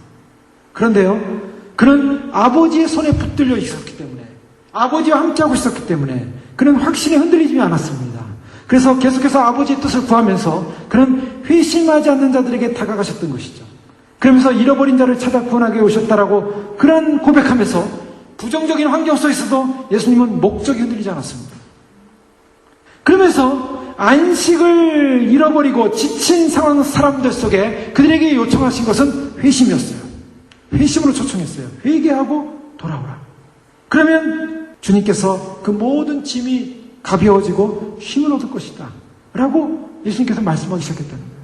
그런데요, 그는 아버지의 손에 붙들려 있었기 때문에 아버지와 함께하고 있었기 때문에 그는 확신에 흔들리지 않았습니다. 그래서 계속해서 아버지의 뜻을 구하면서 그는 회심하지 않는 자들에게 다가가셨던 것이죠. 그러면서 잃어버린 자를 찾아 구원하게 오셨다라고 그런 고백하면서 부정적인 환경 속에서도 예수님은 목적이 흔들리지 않았습니다. 그러면서 안식을 잃어버리고 지친 상황 사람들 속에 그들에게 요청하신 것은 회심이었어요. 회심으로 초청했어요. 회개하고 돌아오라. 그러면 주님께서 그 모든 짐이 가벼워지고 힘을 얻을 것이다 라고 예수님께서 말씀하기 시작했다는 거예요.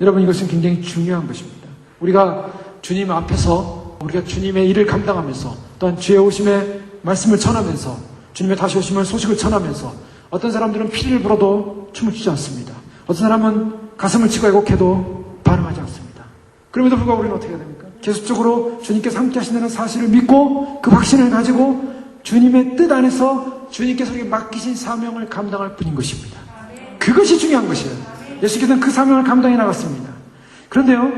여러분, 이것은 굉장히 중요한 것입니다. 우리가 주님 앞에서 우리가 주님의 일을 감당하면서 또한 주의 오심의 말씀을 전하면서 주님의 다시 오심의 소식을 전하면서 어떤 사람들은 피를 불어도 춤을 추지 않습니다. 어떤 사람은 가슴을 치고 애곡해도 반응하지 않습니다. 그럼에도 불구하고 우리는 어떻게 해야 됩니까? 계속적으로 주님께서 함께 하신다는 사실을 믿고 그 확신을 가지고 주님의 뜻 안에서 주님께서 우리에게 맡기신 사명을 감당할 뿐인 것입니다. 그것이 중요한 것이에요. 예수께서는 그 사명을 감당해 나갔습니다. 그런데요,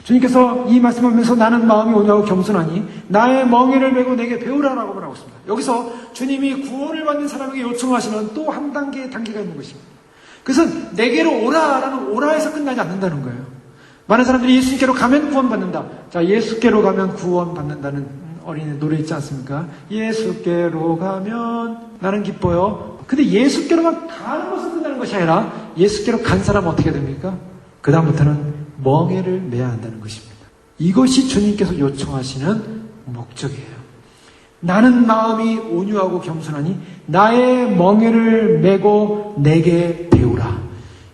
주님께서 이 말씀하면서 나는 마음이 온유하고 겸손하니 나의 멍에를 메고 내게 배우라라고 말하고 있습니다. 여기서 주님이 구원을 받는 사람에게 요청하시는 또 한 단계의 단계가 있는 것입니다. 그것은 내게로 오라라는 오라에서 끝나지 않는다는 거예요. 많은 사람들이 예수님께로 가면 구원받는다. 자, 예수께로 가면 구원받는다는 어린이 노래 있지 않습니까? 예수께로 가면 나는 기뻐요. 근데 예수께로만 가는 것은 끝나는 것이 아니라 예수께로 간 사람은 어떻게 됩니까? 그 다음부터는 멍에를 매야 한다는 것입니다. 이것이 주님께서 요청하시는 목적이에요. 나는 마음이 온유하고 겸손하니 나의 멍에를 메고 내게 배우라.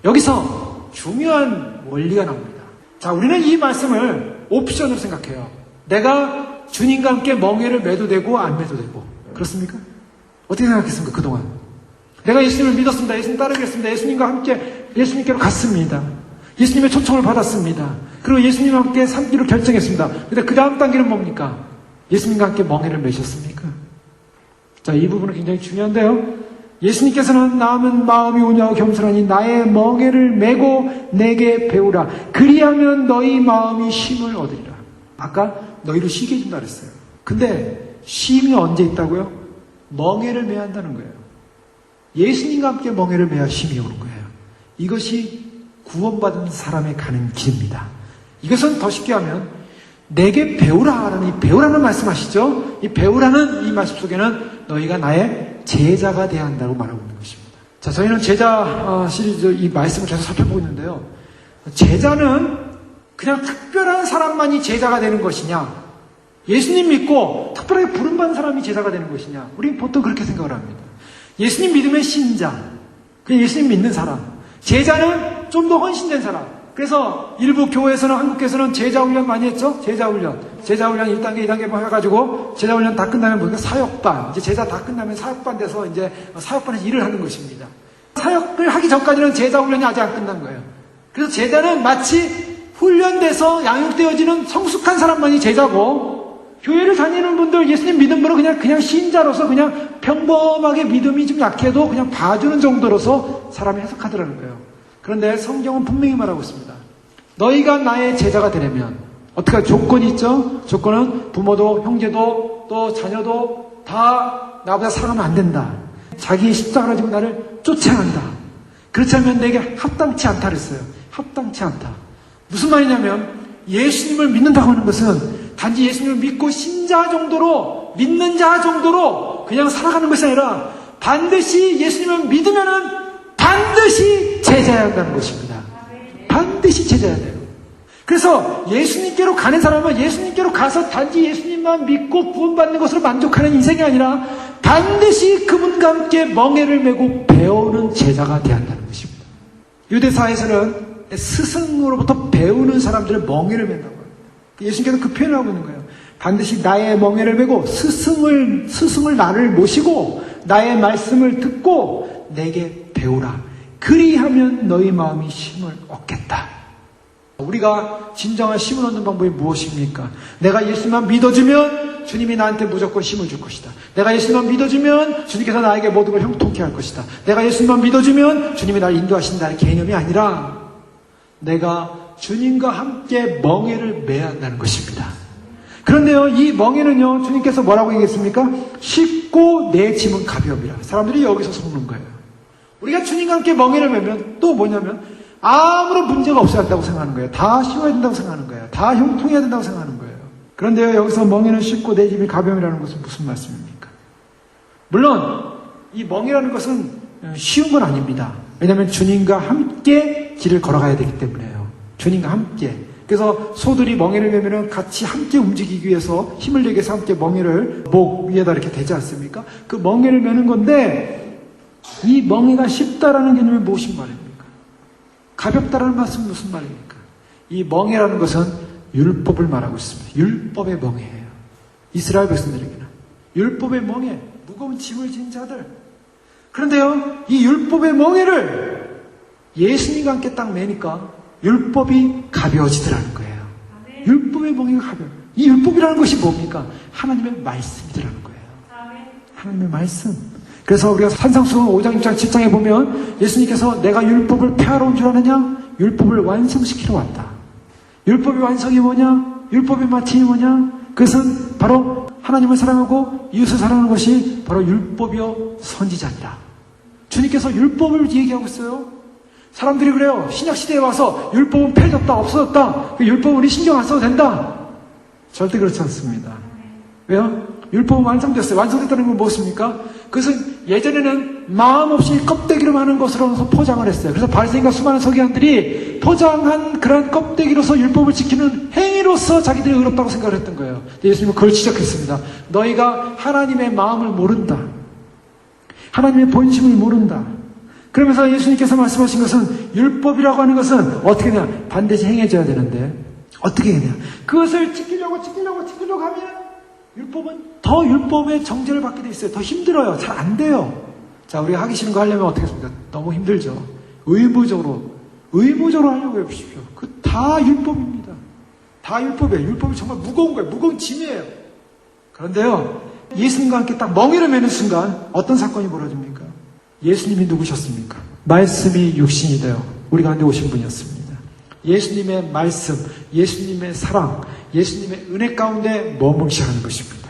여기서 중요한 원리가 나옵니다. 자, 우리는 이 말씀을 옵션으로 생각해요. 내가 주님과 함께 멍에를 매도 되고 안 매도 되고. 그렇습니까? 어떻게 생각했습니까? 그동안 내가 예수님을 믿었습니다. 예수님 따르겠습니다. 예수님과 함께 예수님께로 갔습니다. 예수님의 초청을 받았습니다. 그리고 예수님과 함께 삶기로 결정했습니다. 근데 그 다음 단계는 뭡니까? 예수님과 함께 멍에를 매셨습니까? 자, 이 부분은 굉장히 중요한데요. 예수님께서는 나는 마음이 온유하고 겸손하니 나의 멍에를 메고 내게 배우라. 그리하면 너희 마음이 쉼을 얻으리라. 아까 너희를 쉬게 해준다 그랬어요. 근데 쉼이 언제 있다고요? 멍에를 매야 한다는 거예요. 예수님과 함께 멍에를 매야 쉼이 오는 거예요. 이것이 구원받은 사람에 가는 길입니다. 이것은 더 쉽게 하면 내게 배우라라는 이 배우라는 말씀하시죠. 이 배우라는 이 말씀 속에는 너희가 나의 제자가 되어야 한다고 말하고 있는 것입니다. 자, 저희는 제자 시리즈 이 말씀을 계속 살펴보고 있는데요. 제자는 그냥 특별한 사람만이 제자가 되는 것이냐, 예수님 믿고 특별하게 부름받은 사람이 제자가 되는 것이냐, 우리는 보통 그렇게 생각을 합니다. 예수님 믿으면 신자, 그냥 예수님 믿는 사람. 제자는 좀 더 헌신된 사람. 그래서 일부 교회에서는, 한국교회에서는 제자훈련 많이 했죠? 제자훈련 1단계, 2단계 뭐 해가지고 제자훈련 다 끝나면 보니까 사역반, 이제 제자 다 끝나면 사역반 돼서 이제 사역반에서 일을 하는 것입니다. 사역을 하기 전까지는 제자훈련이 아직 안 끝난 거예요. 그래서 제자는 마치 훈련돼서 양육되어지는 성숙한 사람만이 제자고, 교회를 다니는 분들, 예수님 믿은 분은 그냥 신자로서 그냥 평범하게 믿음이 좀 약해도 그냥 봐주는 정도로서 사람이 해석하더라는 거예요. 그런데 성경은 분명히 말하고 있습니다. 너희가 나의 제자가 되려면 어떻게 할 조건이 있죠? 조건은 부모도 형제도 또 자녀도 다 나보다 사랑하면 안 된다. 자기의 십자가를 지고 나를 쫓아야 한다. 그렇지 않으면 내게 합당치 않다 그랬어요. 합당치 않다. 무슨 말이냐면 예수님을 믿는다고 하는 것은 단지 예수님을 믿고 신자 정도로, 믿는 자 정도로 그냥 살아가는 것이 아니라 반드시 예수님을 믿으면은 반드시 제자여야 한다는 것입니다. 반드시 제자여야 돼요. 그래서 예수님께로 가는 사람은 예수님께로 가서 단지 예수님만 믿고 구원받는 것으로 만족하는 인생이 아니라 반드시 그분과 함께 멍에를 메고 배우는 제자가 되어야 한다는 것입니다. 유대사에서는 스승으로부터 배우는 사람들을 멍에를 맨다고 합니다. 예수님께서 그 표현을 하고 있는 거예요. 반드시 나의 멍에를 메고 스승을 나를 모시고 나의 말씀을 듣고 내게 배우라. 그리하면 너희 마음이 쉼을 얻겠다. 우리가 진정한 쉼을 얻는 방법이 무엇입니까? 내가 예수님만 믿어주면 주님이 나한테 무조건 쉼을 줄 것이다. 내가 예수님만 믿어주면 주님께서 나에게 모든 걸 형통케 할 것이다. 내가 예수님만 믿어주면 주님이 나를 인도하신다는 개념이 아니라 내가 주님과 함께 멍에를 매야 한다는 것입니다. 그런데요, 이 멍에는요, 주님께서 뭐라고 얘기했습니까? 쉽고 내 짐은 가벼움이라. 사람들이 여기서 속는 거예요. 우리가 주님과 함께 멍에를 매면 또 뭐냐면 아무런 문제가 없어야 한다고 생각하는 거예요. 다 쉬워야 된다고 생각하는 거예요. 다 형통해야 된다고 생각하는 거예요. 그런데요, 여기서 멍에는 쉽고 내 짐이 가벼움이라는 것은 무슨 말씀입니까? 물론 이 멍이라는 것은 쉬운 건 아닙니다. 왜냐하면 주님과 함께 길을 걸어가야 되기 때문에요. 주님과 함께. 그래서 소들이 멍에를 매면 같이 함께 움직이기 위해서 힘을 내기 위해서 함께 멍에를 목 위에다 이렇게 대지 않습니까? 그 멍에를 매는 건데 이 멍에가 쉽다라는 개념이 무엇인 말입니까? 가볍다라는 말씀은 무슨 말입니까? 이 멍에라는 것은 율법을 말하고 있습니다. 율법의 멍에예요. 이스라엘 백성들에게는 율법의 멍에, 무거운 짐을 진 자들. 그런데요, 이 율법의 멍에를 예수님과 함께 딱 매니까 율법이 가벼워지더라는 거예요. 율법의 멍에가 가벼워요. 이 율법이라는 것이 뭡니까? 하나님의 말씀이더라는 거예요. 하나님의 말씀. 그래서 우리가 산상수훈 5장, 6장, 7장에 보면 예수님께서 내가 율법을 폐하러 온 줄 아느냐? 율법을 완성시키러 왔다. 율법의 완성이 뭐냐? 율법의 마침이 뭐냐? 그것은 바로 하나님을 사랑하고 이웃을 사랑하는 것이 바로 율법이요 선지자이다. 주님께서 율법을 얘기하고 있어요. 사람들이 그래요. 신약시대에 와서 율법은 폐해졌다, 없어졌다. 율법은 우리 신경 안 써도 된다. 절대 그렇지 않습니다. 왜요? 율법은 완성됐어요. 완성됐다는 건 무엇입니까? 그것은 예전에는 마음 없이 껍데기로 하는 것으로서 포장을 했어요. 그래서 바리새인과 수많은 서기관들이 포장한 그런 껍데기로서 율법을 지키는 행위로서 자기들이 의롭다고 생각을 했던 거예요. 예수님은 그걸 지적했습니다. 너희가 하나님의 마음을 모른다. 하나님의 본심을 모른다. 그러면서 예수님께서 말씀하신 것은 율법이라고 하는 것은 어떻게 되냐? 반드시 행해져야 되는데 어떻게 해야 되냐? 그것을 지키려고 하면 율법은 더 율법의 정죄를 받게 돼 있어요. 더 힘들어요. 잘 안 돼요. 자, 우리가 하기 싫은 거 하려면 어떻게 했습니까? 너무 힘들죠. 의무적으로 하려고 해보십시오. 그 다 율법입니다. 다 율법이에요. 율법이 정말 무거운 거예요. 무거운 짐이에요. 그런데요, 예수님과 함께 딱 멍에를 매는 순간 어떤 사건이 벌어집니까? 예수님이 누구셨습니까? 말씀이 육신이 되어 우리 가운데 오신 분이었습니다. 예수님의 말씀, 예수님의 사랑, 예수님의 은혜 가운데 머물기 시작하는 것입니다.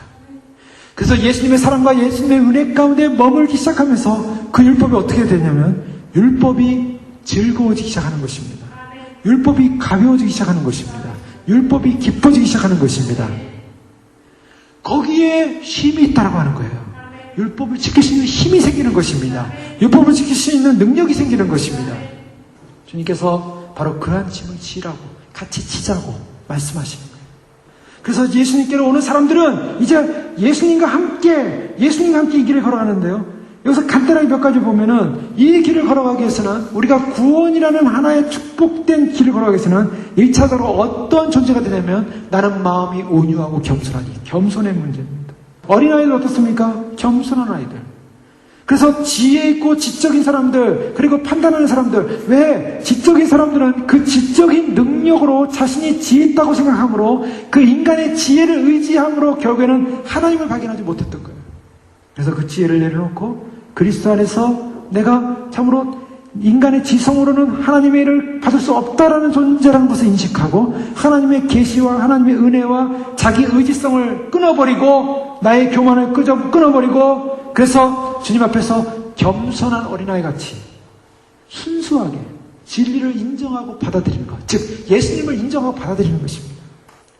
그래서 예수님의 사랑과 예수님의 은혜 가운데 머물기 시작하면서 그 율법이 어떻게 되냐면 율법이 즐거워지기 시작하는 것입니다. 율법이 가벼워지기 시작하는 것입니다. 율법이 깊어지기 시작하는 것입니다. 거기에 힘이 있다고 하는 거예요. 율법을 지킬 수 있는 힘이 생기는 것입니다. 율법을 지킬 수 있는 능력이 생기는 것입니다. 주님께서 바로 그러한 짐을 지라고, 같이 지자고 말씀하시는 거예요. 그래서 예수님께로 오는 사람들은 이제 예수님과 함께 이 길을 걸어가는데요. 여기서 간단하게 몇 가지 보면은 이 길을 걸어가기 위해서는 우리가 구원이라는 하나의 축복된 길을 걸어가기 위해서는 1차적으로 어떤 존재가 되냐면 나는 마음이 온유하고 겸손하니, 겸손의 문제입니다. 어린아이들 어떻습니까? 겸손한 아이들. 그래서 지혜 있고 지적인 사람들, 그리고 판단하는 사람들, 왜? 지적인 사람들은 그 지적인 능력으로 자신이 지혜 있다고 생각함으로 그 인간의 지혜를 의지함으로 결국에는 하나님을 발견하지 못했던 거예요. 그래서 그 지혜를 내려놓고 그리스도 안에서 내가 참으로 인간의 지성으로는 하나님의 일을 받을 수 없다라는 존재라는 것을 인식하고 하나님의 계시와 하나님의 은혜와 자기 의지성을 끊어버리고 나의 교만을 끊어버리고 그래서 주님 앞에서 겸손한 어린아이같이 순수하게 진리를 인정하고 받아들이는 것, 즉 예수님을 인정하고 받아들이는 것입니다.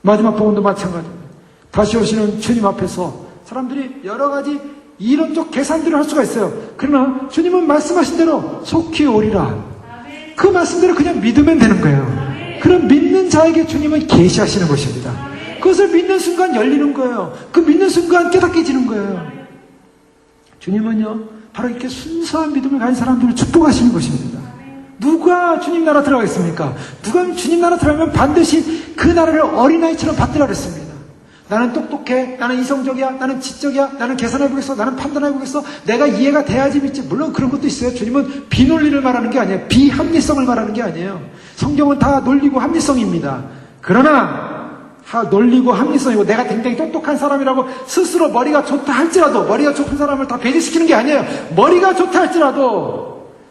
마지막 복음도 마찬가지입니다. 다시 오시는 주님 앞에서 사람들이 여러 가지 이론적 계산들을 할 수가 있어요. 그러나 주님은 말씀하신 대로 속히 오리라. 그 말씀대로 그냥 믿으면 되는 거예요. 그럼 믿는 자에게 주님은 계시하시는 것입니다. 그것을 믿는 순간 열리는 거예요. 그 믿는 순간 깨닫게지는 거예요. 주님은요, 바로 이렇게 순수한 믿음을 가진 사람들을 축복하시는 것입니다. 누가 주님 나라 들어가겠습니까? 누가 주님 나라 들어가면 반드시 그 나라를 어린아이처럼 받으라 그랬습니다. 나는 똑똑해, 나는 이성적이야, 나는 지적이야, 나는 계산해보겠어, 나는 판단해보겠어, 내가 이해가 돼야지 믿지. 물론 그런 것도 있어요. 주님은 비논리를 말하는 게 아니에요. 비합리성을 말하는 게 아니에요. 성경은 다 논리고 합리성입니다. 그러나 논리고 합리성이고 내가 굉장히 똑똑한 사람이라고 스스로 머리가 좋다 할지라도, 머리가 좋은 사람을 다 배제시키는 게 아니에요. 머리가 좋다 할지라도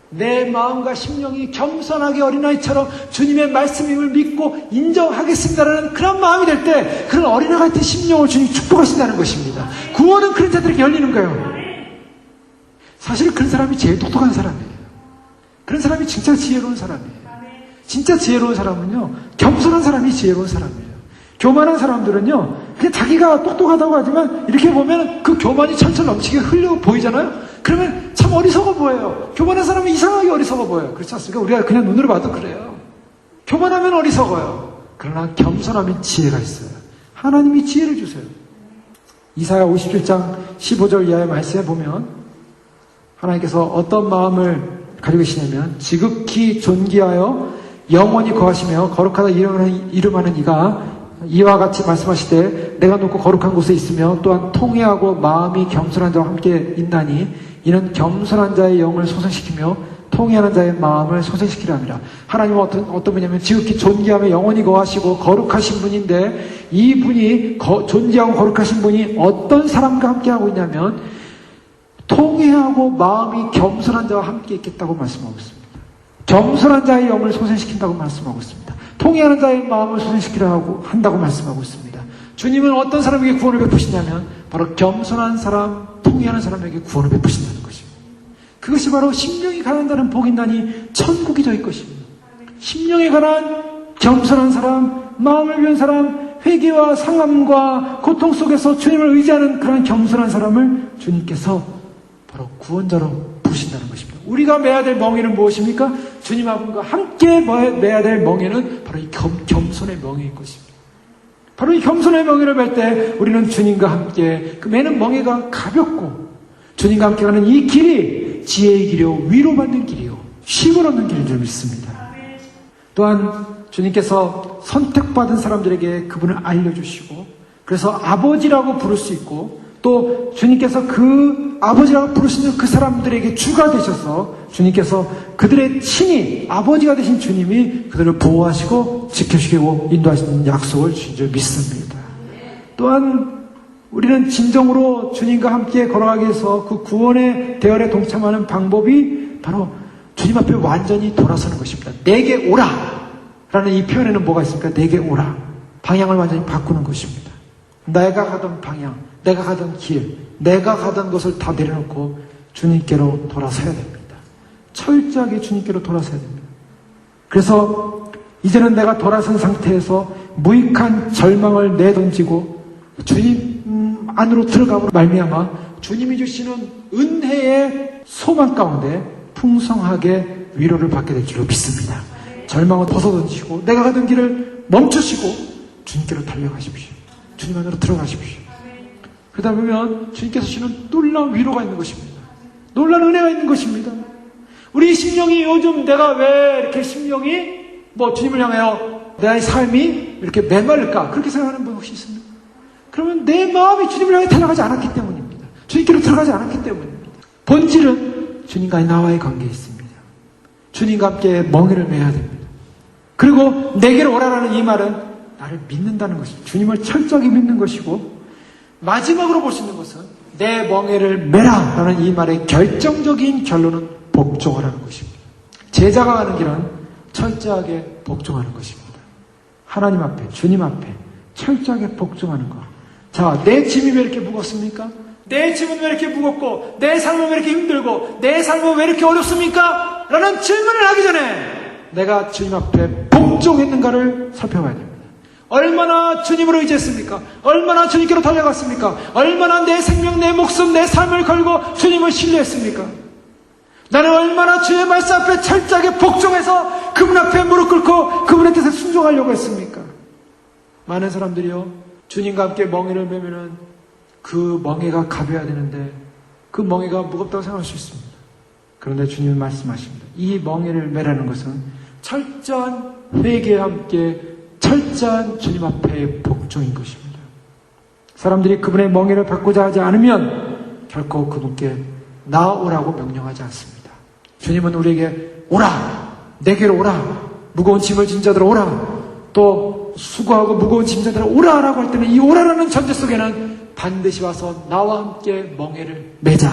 내 마음과 심령이 겸손하게 어린아이처럼 주님의 말씀임을 믿고 인정하겠습니다라는 그런 마음이 될 때 그런 어린아이 같은 심령을 주님이 축복하신다는 것입니다. 구원은 그런 자들에게 열리는 거예요. 사실 그런 사람이 제일 똑똑한 사람이에요. 그런 사람이 진짜 지혜로운 사람이에요. 진짜 지혜로운 사람은요, 겸손한 사람이 지혜로운 사람이에요. 교만한 사람들은요, 그냥 자기가 똑똑하다고 하지만 이렇게 보면 그 교만이 철철 넘치게 흘려 보이잖아요. 그러면 참 어리석어 보여요. 교만한 사람은 이상하게 어리석어 보여요. 그렇지 않습니까? 우리가 그냥 눈으로 봐도 그래요. 교만하면 어리석어요. 그러나 겸손하면 지혜가 있어요. 하나님이 지혜를 주세요. 이사야 57장 15절 이하의 말씀에 보면 하나님께서 어떤 마음을 가지고 계시냐면 지극히 존귀하여 영원히 거하시며 거룩하다 이름하는 이가 이와 같이 말씀하시되 내가 높고 거룩한 곳에 있으며 또한 통회하고 마음이 겸손한 자와 함께 있나니 이는 겸손한 자의 영을 소생시키며 통회하는 자의 마음을 소생시키려 함이라. 하나님은 어떤 분이냐면 지극히 존귀하며 영원히 거하시고 거룩하신 분인데 이 분이 존귀하고 거룩하신 분이 어떤 사람과 함께 하고 있냐면 통회하고 마음이 겸손한 자와 함께 있겠다고 말씀하고 있습니다. 겸손한 자의 영을 소생시킨다고 말씀하고 있습니다. 통회하는 자의 마음을 소생시키려고 한다고 말씀하고 있습니다. 주님은 어떤 사람에게 구원을 베푸시냐면 바로 겸손한 사람, 통회하는 사람에게 구원을 베푸신다는 것입니다. 그것이 바로 심령이 가난다는 복이 있나니 천국이 저희 것입니다. 심령에 관한 겸손한 사람, 마음을 비운 사람, 회개와 상함과 고통 속에서 주님을 의지하는 그런 겸손한 사람을 주님께서 바로 구원자로 부르신다는 것입니다. 우리가 매야 될 멍에는 무엇입니까? 주님과 함께 매야 될 멍에는 바로 이 겸손의 멍에일 것입니다. 바로 이 겸손의 멍에를 맬 때 우리는 주님과 함께 그 매는 멍에가 가볍고 주님과 함께 가는 이 길이 지혜의 길이요 위로받는 길이요 쉼을 얻는 길인 줄 믿습니다. 또한 주님께서 선택받은 사람들에게 그분을 알려주시고 그래서 아버지라고 부를 수 있고 또 주님께서 그 아버지라고 부르시는 그 사람들에게 주가 되셔서 주님께서 그들의 친히 아버지가 되신 주님이 그들을 보호하시고 지켜주시고 인도하시는 약속을 주신 줄 믿습니다. 또한 우리는 진정으로 주님과 함께 걸어가기 위해서 그 구원의 대열에 동참하는 방법이 바로 주님 앞에 완전히 돌아서는 것입니다. 내게 오라! 라는 이 표현에는 뭐가 있습니까? 내게 오라. 방향을 완전히 바꾸는 것입니다. 내가 가던 방향, 내가 가던 길, 내가 가던 것을 다 내려놓고 주님께로 돌아서야 됩니다. 철저하게 주님께로 돌아서야 됩니다. 그래서 이제는 내가 돌아선 상태에서 무익한 절망을 내던지고 주님 안으로 들어가고 말미암아 주님이 주시는 은혜의 소망 가운데 풍성하게 위로를 받게 될 줄로 믿습니다. 절망을 벗어던지고 내가 가던 길을 멈추시고 주님께로 달려가십시오. 주님 안으로 들어가십시오. 그러다 보면 주님께서 주시는 놀라운 위로가 있는 것입니다. 놀라운 은혜가 있는 것입니다. 우리 심령이 요즘 내가 왜 이렇게 심령이 주님을 향하여 내 삶이 이렇게 메말릴까? 그렇게 생각하는 분 혹시 있습니까? 그러면 내 마음이 주님을 향해 달려가지 않았기 때문입니다. 주님께로 들어가지 않았기 때문입니다. 본질은 주님과 나와의 관계에 있습니다. 주님과 함께 멍에를 매야 됩니다. 그리고 내게로 오라라는 이 말은 나를 믿는다는 것입니다. 주님을 철저하게 믿는 것이고, 마지막으로 볼 수 있는 것은 내 멍에를 매라 라는 이 말의 결정적인 결론은 복종하라는 것입니다. 제자가 가는 길은 철저하게 복종하는 것입니다. 하나님 앞에, 주님 앞에 철저하게 복종하는 것. 자, 내 짐이 왜 이렇게 무겁습니까? 내 짐은 왜 이렇게 무겁고 내 삶은 왜 이렇게 힘들고 내 삶은 왜 이렇게 어렵습니까? 라는 질문을 하기 전에 내가 주님 앞에 복종했는가를 살펴봐야 됩니다. 얼마나 주님으로 의지했습니까? 얼마나 주님께로 달려갔습니까? 얼마나 내 생명, 내 목숨, 내 삶을 걸고 주님을 신뢰했습니까? 나는 얼마나 주의 말씀 앞에 철저하게 복종해서 그분 앞에 무릎 꿇고 그분의 뜻에 순종하려고 했습니까? 많은 사람들이요, 주님과 함께 멍에를 매면은 그 멍에가 가벼워야 되는데 그 멍에가 무겁다고 생각할 수 있습니다. 그런데 주님은 말씀하십니다. 이 멍에를 매라는 것은 철저한 회개와 함께 철저한 주님 앞에 복종인 것입니다. 사람들이 그분의 멍에를 받고자 하지 않으면 결코 그분께 나오라고 명령하지 않습니다. 주님은 우리에게 오라, 내게로 오라, 무거운 짐을 진 자들아 오라, 또 수고하고 무거운 짐 자들아 오라라고 할 때는 이 오라라는 전제 속에는 반드시 와서 나와 함께 멍에를 매자,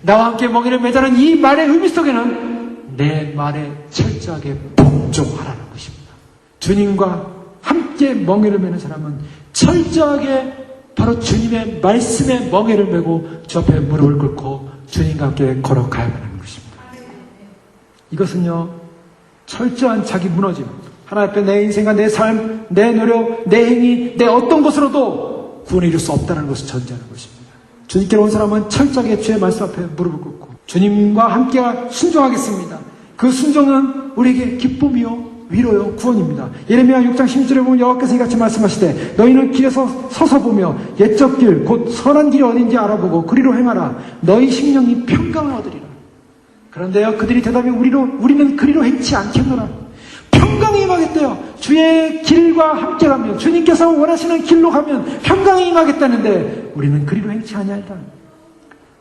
나와 함께 멍에를 매자는 이 말의 의미 속에는 내 말에 철저하게 복종하라는 것입니다. 주님과 함께 멍에를 매는 사람은 철저하게 바로 주님의 말씀에 멍에를 메고 주 앞에 무릎을 꿇고 주님과 함께 걸어가야만 하는 것입니다. 이것은요, 철저한 자기 무너짐, 하나님 앞에 내 인생과 내 삶, 내 노력, 내 행위, 내 어떤 것으로도 구원을 이룰 수 없다는 것을 전제하는 것입니다. 주님께로 온 사람은 철저하게 주의 말씀 앞에 무릎을 꿇고 주님과 함께 순종하겠습니다. 그 순종은 우리에게 기쁨이요 위로요 구원입니다. 예레미야 6장 16절에 보면 여호와께서 이같이 말씀하시되 너희는 길에서 서서 보며 옛적 길 곧 선한 길이 어딘지 알아보고 그리로 행하라. 너희 심령이 평강을 얻으리라. 그런데요, 그들이 대답해 우리는 그리로 행치 않겠노라. 평강이 임하겠대요. 주의 길과 함께 가면, 주님께서 원하시는 길로 가면 평강이 임하겠다는데 우리는 그리로 행치 아니하리라.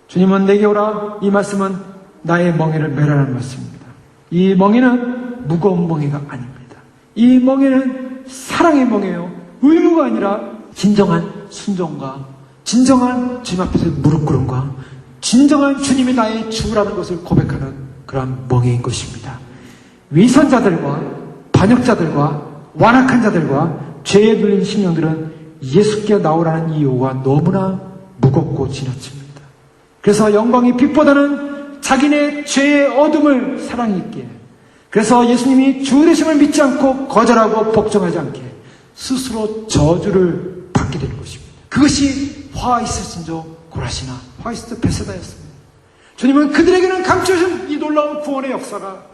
주님은 내게 오라, 이 말씀은 나의 멍에를 매라는 말씀입니다. 이 멍에는 무거운 멍에가 아닙니다. 이 멍에는 사랑의 멍에요, 의무가 아니라 진정한 순종과 진정한 주님 앞에서 무릎 꿇음과 진정한 주님이 나의 주라는 것을 고백하는 그런 멍에인 것입니다. 위선자들과 반역자들과 완악한 자들과 죄에 눌린 심령들은 예수께 나오라는 이 요구가 너무나 무겁고 지나칩니다. 그래서 영광이 빛보다는 자기네 죄의 어둠을 사랑이 있기에, 그래서 예수님이 주 되심을 믿지 않고 거절하고 복종하지 않게 스스로 저주를 받게 되는 것입니다. 그것이 화 있을진저 고라시나, 화 있을 베세다였습니다. 주님은 그들에게는 감추신 이 놀라운 구원의 역사가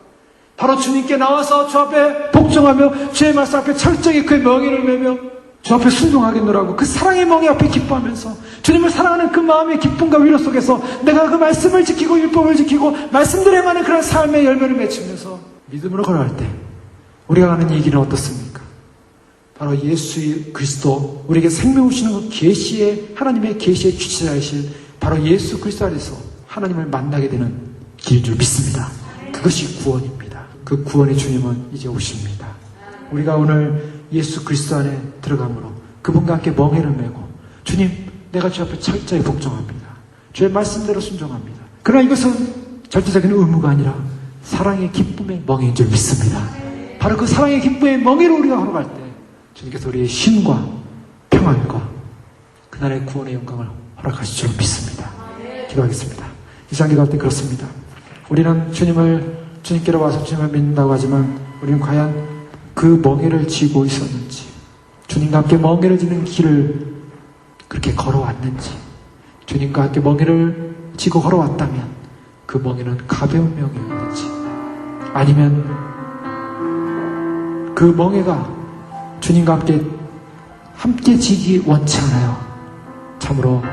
바로 주님께 나와서 주 앞에 복종하며 주의 말씀 앞에 철저히 그의 멍에를 매며 주 앞에 순종하겠노라고 그 사랑의 멍에 앞에 기뻐하면서 주님을 사랑하는 그 마음의 기쁨과 위로 속에서 내가 그 말씀을 지키고 율법을 지키고 말씀대로 행하는 그런 삶의 열매를 맺으면서 믿음으로 걸어갈 때 우리가 가는 이 길은 어떻습니까? 바로 예수 그리스도, 우리에게 생명 주시는 그 계시의, 하나님의 계시의 주체자이신 바로 예수 그리스도 안에서 하나님을 만나게 되는 길인 줄 믿습니다. 그것이 구원입니다. 그 구원의 주님은 이제 오십니다. 우리가 오늘 예수 그리스도 안에 들어감으로 그분과 함께 멍에를 메고 주님, 내가 주 앞에 철저히 복종합니다. 주의 말씀대로 순종합니다. 그러나 이것은 절대적인 의무가 아니라 사랑의 기쁨의 멍에인 줄 믿습니다. 바로 그 사랑의 기쁨의 멍에로 우리가 걸어갈 때 주님께서 우리의 쉼과 평안과 그날의 구원의 영광을 허락하실 줄 믿습니다. 기도하겠습니다. 이 시간 기도할 때 그렇습니다. 우리는 주님을 주님께로 와서 주님을 믿는다고 하지만 우리는 과연 그 멍에를 쥐고 있었는지, 주님과 함께 멍에를 지는 길을 그렇게 걸어왔는지, 주님과 함께 멍에를 지고 걸어왔다면 그 멍에는 가벼운 멍에였는지, 아니면 그 멍에가 주님과 함께 지기 원치 않아요. 참으로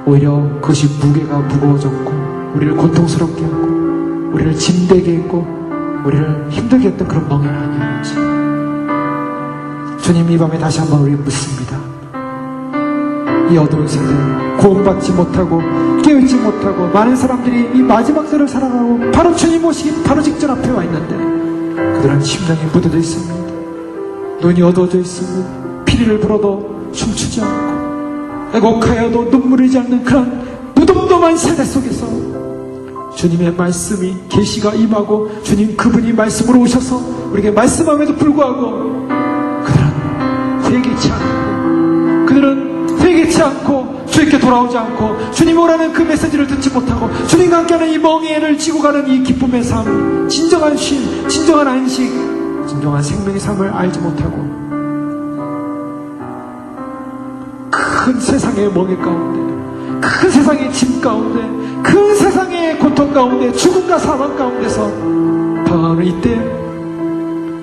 오히려 그것이 무게가 무거워졌고 우리를 고통스럽게 하고 우리를 짐되게 했고 우리를 힘들게 했던 그런 멍에는 아니었는지, 주님 이 밤에 다시 한번 우리 묻습니다. 이 어두운 세대, 구원받지 못하고 깨어있지 못하고 많은 사람들이 이 마지막 때를 살아가고 바로 주님 오시기 바로 직전 앞에 와 있는데 그들은 심령이 무뎌져 있습니다. 눈이 어두워져 있으며 피리를 불어도 춤추지 않고 애곡하여도 눈물이 지 않는 그런 무덤덤한 세대 속에서 주님의 말씀이 계시가 임하고 주님 그분이 말씀으로 오셔서 우리에게 말씀함에도 불구하고 그들은 회개치 않고 주님께 돌아오지 않고 주님 오라는 그 메시지를 듣지 못하고 주님과 함께하는 이 멍에를 지고 가는 이 기쁨의 삶, 진정한 쉼, 진정한 안식, 진정한 생명의 삶을 알지 못하고 큰 세상의 멍에 가운데, 큰 세상의 짐 가운데, 큰 세상의 고통 가운데, 죽음과 사망 가운데서 방황하는 이때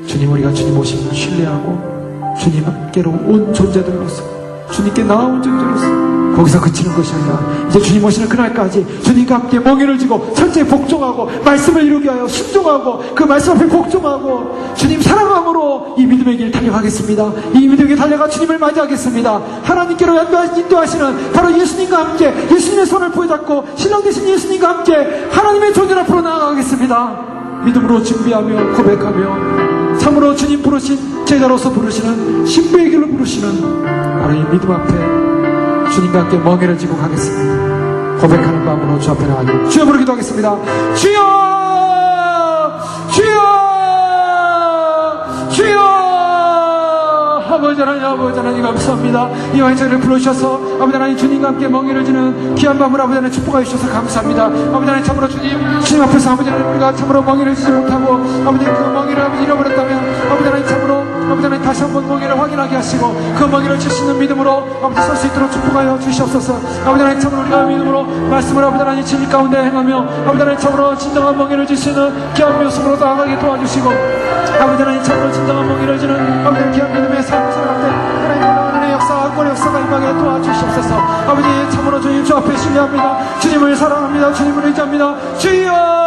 주님, 우리가 주님 오심을 신뢰하고 주님께로 온 존재들로서, 주님께 나아온 존재로서 거기서 그치는 것이 아니라 이제 주님 오시는 그날까지 주님과 함께 멍에를 지고 철저히 복종하고 말씀을 이루게 하여 순종하고 그 말씀 앞에 복종하고 주님 사랑함으로 이 믿음의 길 달려가겠습니다. 이 믿음의 길 달려가 주님을 맞이하겠습니다. 하나님께로 인도하시는 바로 예수님과 함께 예수님의 손을 부여잡고 신랑 되신 예수님과 함께 하나님의 존재 앞으로 나아가겠습니다. 믿음으로 준비하며 고백하며 참으로 주님 부르신 제자로서 부르시는 신부의 길로 부르시는 바로 이 믿음 앞에 주님과 함께 멍에를 지고 가겠습니다. 고백하는 마음으로 주 앞에 나가기를 주여 부르 기도하겠습니다. 주여! 주여! 주여! 아버지 하나님 감사합니다. 이와 저희를 불러주셔서 아버지 하나님 주님과 함께 멍에를 지는 귀한 밤을 아버지 하나님 축복하여 주셔서 감사합니다. 아버지 하나님 참으로 주님 앞에서 아버지 하나님 우리가 참으로 멍에를 지지 못하고 아버지 그 멍에를 아버지 잃어버렸다면 아버지 하나님 참으로 아버지 하나님 다시 한번 멍에를 확인하게 하시고 그 멍에를 칠 수 있는 믿음으로 아버지 설 수 있도록 축복하여 주시옵소서. 아버지 하나님 참으로 우리가 믿음으로 말씀을 아버지 하나님 진리 가운데 행하며 아버지 하나님 참으로 진정한 멍에를 질 수 있는 귀한 모습으로 나아가게 도와주시고 아버지 하나님 참으로 진정한 멍에를 지는 아버지 귀한 믿음의 삶을 살아갈 때 하나님 하나님의 역사 악권의 역사가 임하게 도와주시옵소서. 아버지 참으로 주님 주 앞에 신뢰합니다. 주님을 사랑합니다. 주님을 의지합니다. 주여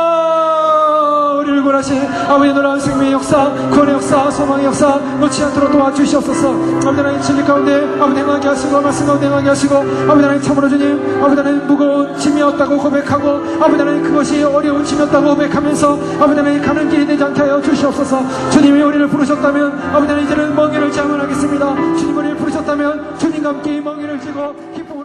우리를 구원하신 아버지 놀라운 생명의 역사, 구원의 역사, 소망의 역사 놓지 않도록 도와주시옵소서. 아버지 하나님 진리 가운데 아버지 행하게 하시고 말씀 가운데 행하게 하시고 아버지 하나님 참으로 주님 아버지 하나님 무거운 짐이었다고 고백하고 아버지 하나님 그것이 어려운 짐이었다고 고백하면서 아버지 하나님 가는 길이 되지 않게 하여 주시옵소서. 주님이 우리를 부르셨다면 아버지 하나님 이제는 멍에를 지향하겠습니다. 주님 우리를 부르셨다면 주님과 함께 이 멍에를 지고 기쁨으로